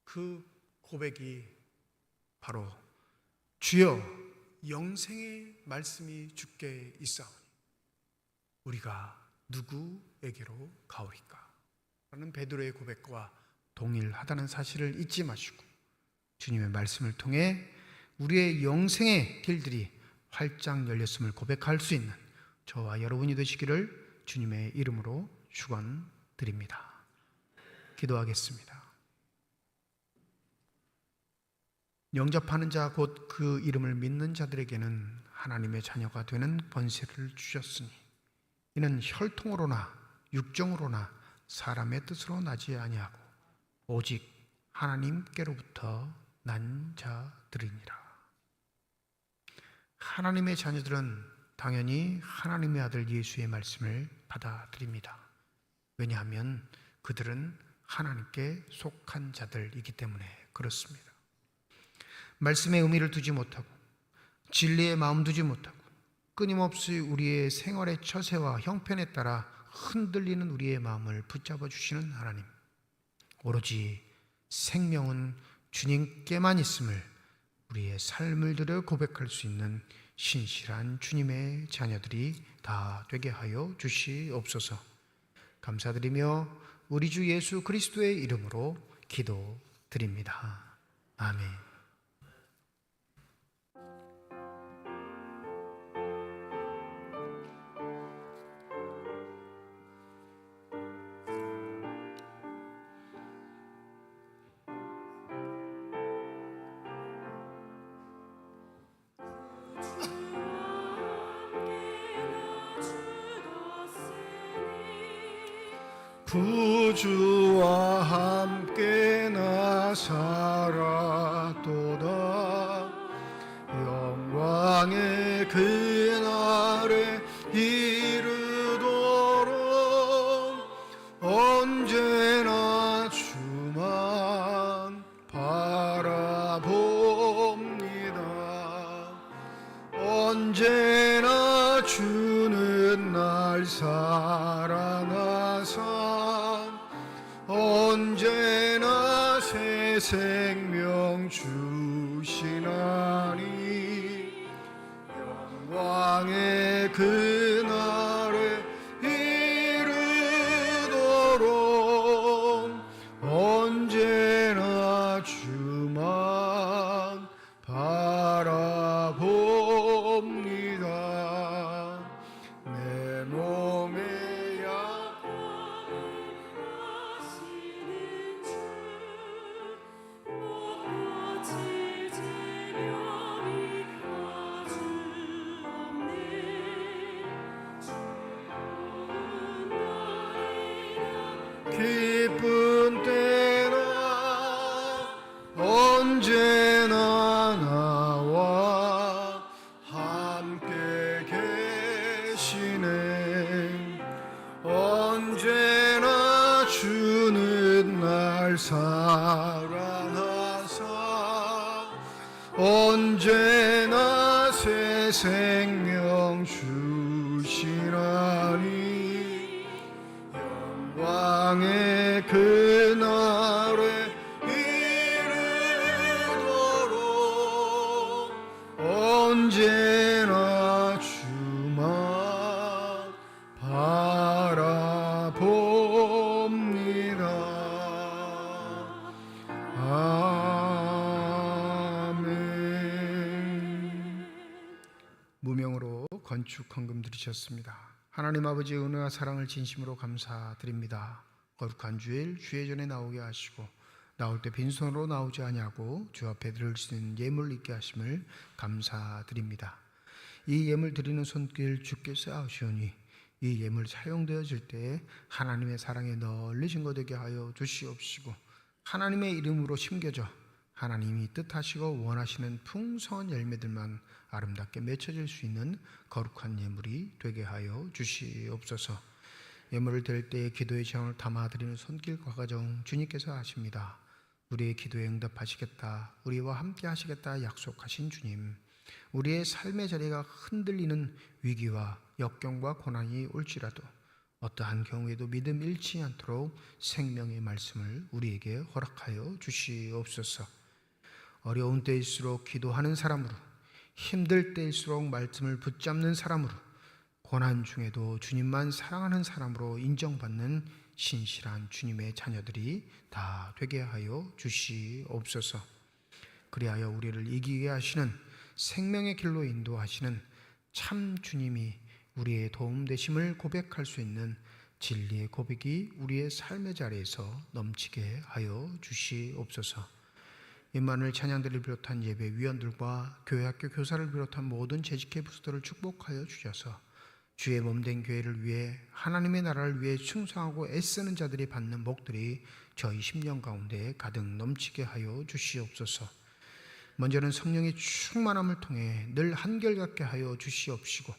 그 고백이 바로 주여 영생의 말씀이 주께 있사오니 우리가 누구에게로 가오리까? 라는 베드로의 고백과 동일하다는 사실을 잊지 마시고 주님의 말씀을 통해 우리의 영생의 길들이 활짝 열렸음을 고백할 수 있는 저와 여러분이 되시기를 주님의 이름으로 축원드립니다. 기도하겠습니다. 영접하는 자 곧 그 이름을 믿는 자들에게는 하나님의 자녀가 되는 권세를 주셨으니 이는 혈통으로나 육정으로나 사람의 뜻으로 나지 아니하고 오직 하나님께로부터 난 자들이니라. 하나님의 자녀들은 당연히 하나님의 아들 예수의 말씀을 받아들입니다. 왜냐하면 그들은 하나님께 속한 자들이기 때문에 그렇습니다. 말씀의 의미를 두지 못하고 진리의 마음 두지 못하고 끊임없이 우리의 생활의 처세와 형편에 따라 흔들리는 우리의 마음을 붙잡아 주시는 하나님, 오로지 생명은 주님께만 있음을 우리의 삶을 들여 고백할 수 있는 신실한 주님의 자녀들이 다 되게 하여 주시옵소서. 감사드리며 우리 주 예수 그리스도의 이름으로 기도드립니다. 아멘. 구주와 함께 나 살았도다. 영광의 그날에 이르도록 언제나 주만 바라봅니다. 언제나 주는 날 사랑하사 언제나 새 생명 주시나니 영광의 그날에 이르도록 언제나 주만 바라봅니다. 내 몸에 약함을 하시는 주 꽃같이 제명이 아주 없네. 주는 날이라 기쁜 때나 언제나 나와 함께 계시네. 언제나 주는 날 사랑하사 언제나 새 생명 주시나니 영광의 그날에 이르도록 언제나 주만 바라봅니다. 아멘. 무명으로 건축 헌금 드리셨습니다. 하나님 아버지의 은혜와 사랑을 진심으로 감사드립니다. 거룩한 주일 주의 전에 나오게 하시고 나올 때 빈손으로 나오지 아니하고 주 앞에 드릴 수 있는 예물 있게 하심을 감사드립니다. 이 예물 드리는 손길 주께서 아시오니 이 예물 사용되어질 때 하나님의 사랑에 널리 증거되게 하여 주시옵시고 하나님의 이름으로 심겨져 하나님이 뜻하시고 원하시는 풍성한 열매들만 아름답게 맺혀질 수 있는 거룩한 예물이 되게 하여 주시옵소서. 예물을 드릴 때에 기도의 제원을 담아드리는 손길과 과정 주님께서 아십니다. 우리의 기도에 응답하시겠다, 우리와 함께 하시겠다 약속하신 주님, 우리의 삶의 자리가 흔들리는 위기와 역경과 고난이 올지라도 어떠한 경우에도 믿음 잃지 않도록 생명의 말씀을 우리에게 허락하여 주시옵소서. 어려운 때일수록 기도하는 사람으로, 힘들 때일수록 말씀을 붙잡는 사람으로, 고난 중에도 주님만 사랑하는 사람으로 인정받는 신실한 주님의 자녀들이 다 되게 하여 주시옵소서. 그리하여 우리를 이기게 하시는 생명의 길로 인도하시는 참 주님이 우리의 도움 되심을 고백할 수 있는 진리의 고백이 우리의 삶의 자리에서 넘치게 하여 주시옵소서. 임마누엘 찬양들을 비롯한 예배 위원들과 교회학교 교사를 비롯한 모든 재직회 부서들을 축복하여 주셔서 주의 몸된 교회를 위해 하나님의 나라를 위해 충성하고 애쓰는 자들이 받는 복들이 저희 심령 가운데 가득 넘치게 하여 주시옵소서. 먼저는 성령의 충만함을 통해 늘 한결같게 하여 주시옵시고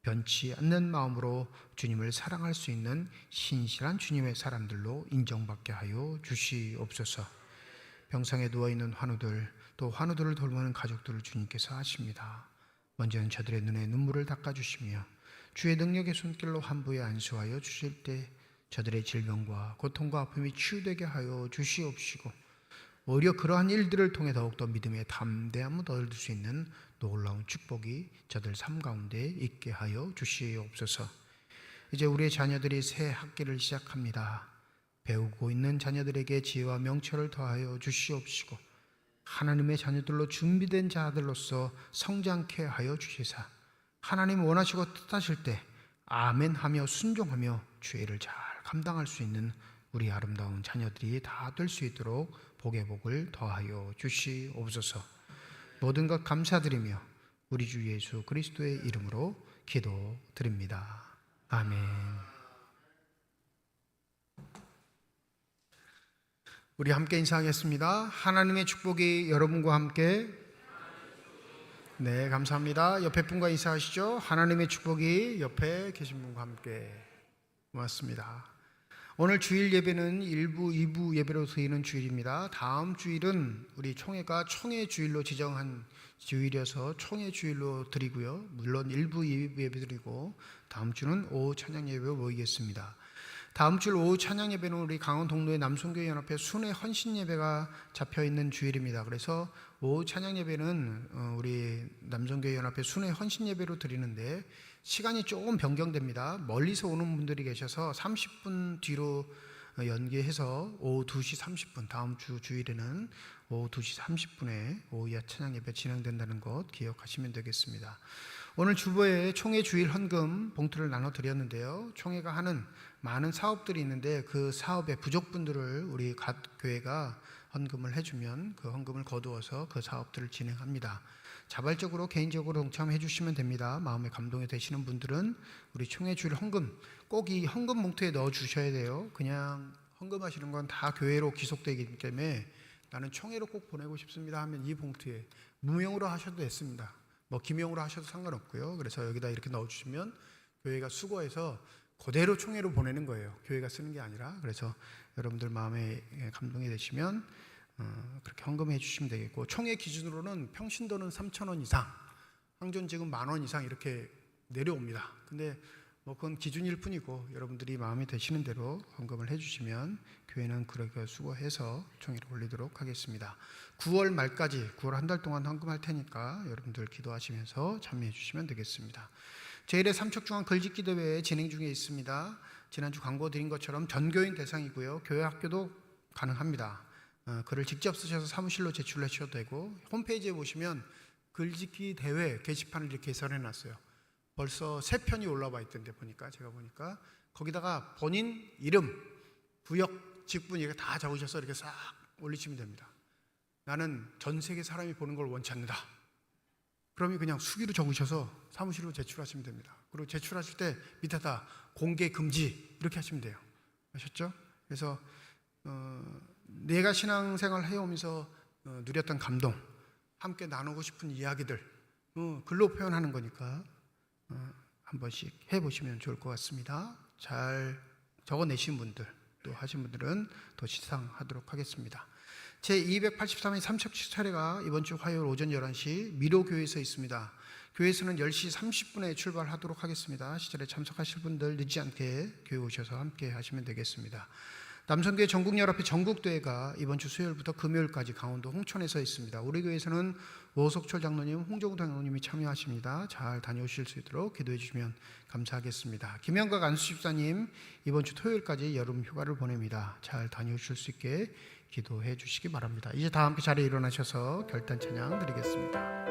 변치 않는 마음으로 주님을 사랑할 수 있는 신실한 주님의 사람들로 인정받게 하여 주시옵소서. 병상에 누워있는 환우들, 또 환우들을 돌보는 가족들을 주님께서 아십니다. 먼저는 저들의 눈에 눈물을 닦아주시며 주의 능력의 손길로 한부에 안수하여 주실 때 저들의 질병과 고통과 아픔이 치유되게 하여 주시옵시고 오히려 그러한 일들을 통해 더욱더 믿음의 담대함을 얻을 수 있는 놀라운 축복이 저들 삶 가운데 있게 하여 주시옵소서. 이제 우리의 자녀들이 새 학기를 시작합니다. 배우고 있는 자녀들에게 지혜와 명철을 더하여 주시옵시고 하나님의 자녀들로 준비된 자들로서 성장케 하여 주시사 하나님 원하시고 뜻하실 때 아멘하며 순종하며 주의를 잘 감당할 수 있는 우리 아름다운 자녀들이 다 될 수 있도록 복의 복을 더하여 주시옵소서. 모든 것 감사드리며 우리 주 예수 그리스도의 이름으로 기도드립니다. 아멘. 우리 함께 인사하겠습니다. 하나님의 축복이 여러분과 함께. 네, 감사합니다. 옆에 분과 인사하시죠. 하나님의 축복이 옆에 계신 분과 함께. 고맙습니다. 오늘 주일 예배는 1부, 2부 예배로 드리는 주일입니다. 다음 주일은 우리 총회가 총회 주일로 지정한 주일이어서 총회 주일로 드리고요. 물론 1부, 2부 예배 드리고 다음 주는 오후 찬양 예배로 모이겠습니다. 다음 주 오후 찬양 예배는 우리 강원 동로의 남성교회 연합회 순회 헌신 예배가 잡혀 있는 주일입니다. 그래서 오후 찬양 예배는 우리 남성교회 연합회 순회 헌신 예배로 드리는데 시간이 조금 변경됩니다. 멀리서 오는 분들이 계셔서 30분 뒤로 연기해서 오후 2시 30분 다음 주 주일에는 오후 2시 30분에 오후 찬양 예배 진행된다는 것 기억하시면 되겠습니다. 오늘 주보에 총회 주일 헌금 봉투를 나눠드렸는데요. 총회가 하는 많은 사업들이 있는데 그 사업의 부족분들을 우리 각 교회가 헌금을 해주면 그 헌금을 거두어서 그 사업들을 진행합니다. 자발적으로 개인적으로 동참해 주시면 됩니다. 마음에 감동이 되시는 분들은 우리 총회 주일 헌금 꼭 이 헌금 봉투에 넣어 주셔야 돼요. 그냥 헌금하시는 건 다 교회로 기속되기 때문에 나는 총회로 꼭 보내고 싶습니다 하면 이 봉투에 무명으로 하셔도 됐습니다. 뭐 기명으로 하셔도 상관없고요. 그래서 여기다 이렇게 넣어주시면 교회가 수거해서 그대로 총회로 보내는 거예요. 교회가 쓰는 게 아니라. 그래서 여러분들 마음에 감동이 되시면 그렇게 헌금해 주시면 되겠고, 총회 기준으로는 평신도는 3,000원 이상, 항존직은 10,000원 이상 이렇게 내려옵니다. 근데 뭐 그건 기준일 뿐이고 여러분들이 마음에 드시는 대로 헌금을 해주시면 교회는 그렇게 수고해서 총회를 올리도록 하겠습니다. 9월 말까지 9월 한 달 동안 헌금할 테니까 여러분들 기도하시면서 참여해 주시면 되겠습니다. 제1회 삼척중앙 글짓기 대회 진행 중에 있습니다. 지난주 광고 드린 것처럼 전교인 대상이고요. 교회 학교도 가능합니다. 글을 직접 쓰셔서 사무실로 제출해 주셔도 되고, 홈페이지에 보시면 글짓기 대회 게시판을 이렇게 개설해 놨어요. 벌써 3편이 올라와 있던데 제가 보니까 거기다가 본인 이름, 구역, 직분 이렇게 다 적으셔서 이렇게 싹 올리시면 됩니다. 나는 전 세계 사람이 보는 걸 원치 않는다. 그러면 그냥 수기로 적으셔서 사무실로 제출하시면 됩니다. 그리고 제출하실 때 밑에다 공개 금지 이렇게 하시면 돼요. 아셨죠? 그래서 내가 신앙생활 해오면서 누렸던 감동, 함께 나누고 싶은 이야기들 글로 표현하는 거니까 한 번씩 해보시면 좋을 것 같습니다. 잘 적어내신 분들 또 하신 분들은 더 시상하도록 하겠습니다. 제283회 삼척 차례가 이번 주 화요일 오전 11시 미로교회에서 있습니다. 교회에서는 10시 30분에 출발하도록 하겠습니다. 시절에 참석하실 분들 늦지 않게 교회 오셔서 함께 하시면 되겠습니다. 남성교회 전국연합회 전국대회가 이번 주 수요일부터 금요일까지 강원도 홍천에서 있습니다. 우리 교회에서는 오석철 장로님, 홍정우 장로님이 참여하십니다. 잘 다녀오실 수 있도록 기도해 주시면 감사하겠습니다. 김영각 안수집사님 이번 주 토요일까지 여름 휴가를 보냅니다. 잘 다녀오실 수 있게 기도해 주시기 바랍니다. 이제 다 함께 자리에 일어나셔서 결단 찬양 드리겠습니다.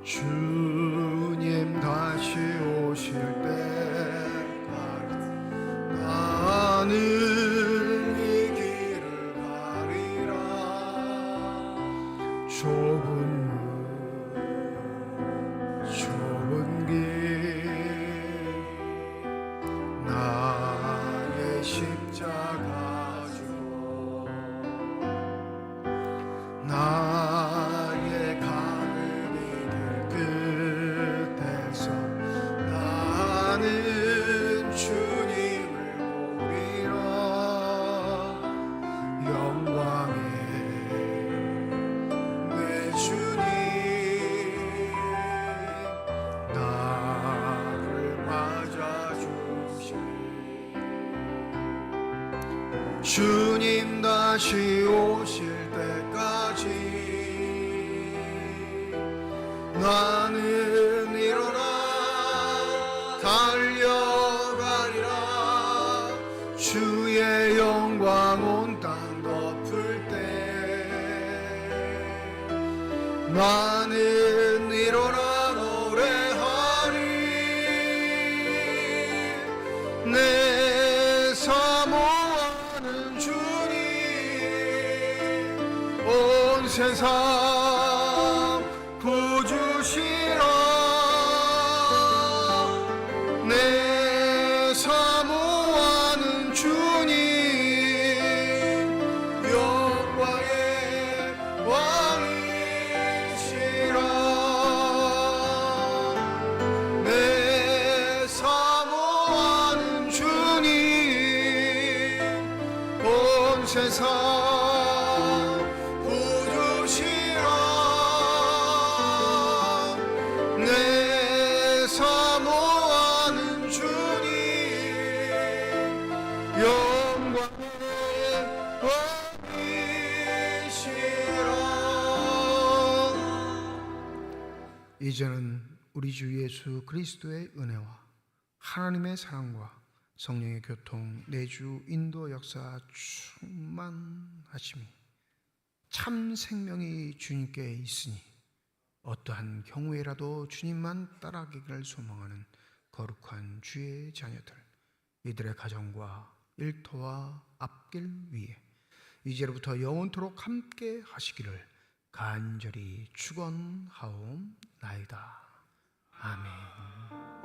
주님 다시 오실 때까지 나는 이 길을 가리라. 좁은 길 나의 십자가 지고 나의 가는이 길 끝에서 나는 주님을 보리라. 영광의 내 주님 나를 맞아주시. 주님 다시 오실 때까지 나는 일어나 달려가리라. 주의 영광 온 땅 덮을 때 나는 일어나 노래하리. 내 사모하는 주님 온 세상 구주시라. 세상 구주시라 내 사모하는 주님 영광의 왕이시라. 이제는 우리 주 예수 그리스도의 은혜와 하나님의 사랑과 성령의 교통, 내주 인도 역사 충만하심이 참 생명이 주님께 있으니 어떠한 경우에라도 주님만 따라가기를 소망하는 거룩한 주의 자녀들, 이들의 가정과 일터와 앞길 위에 이제로부터 영원토록 함께 하시기를 간절히 축원하옵나이다. 아멘.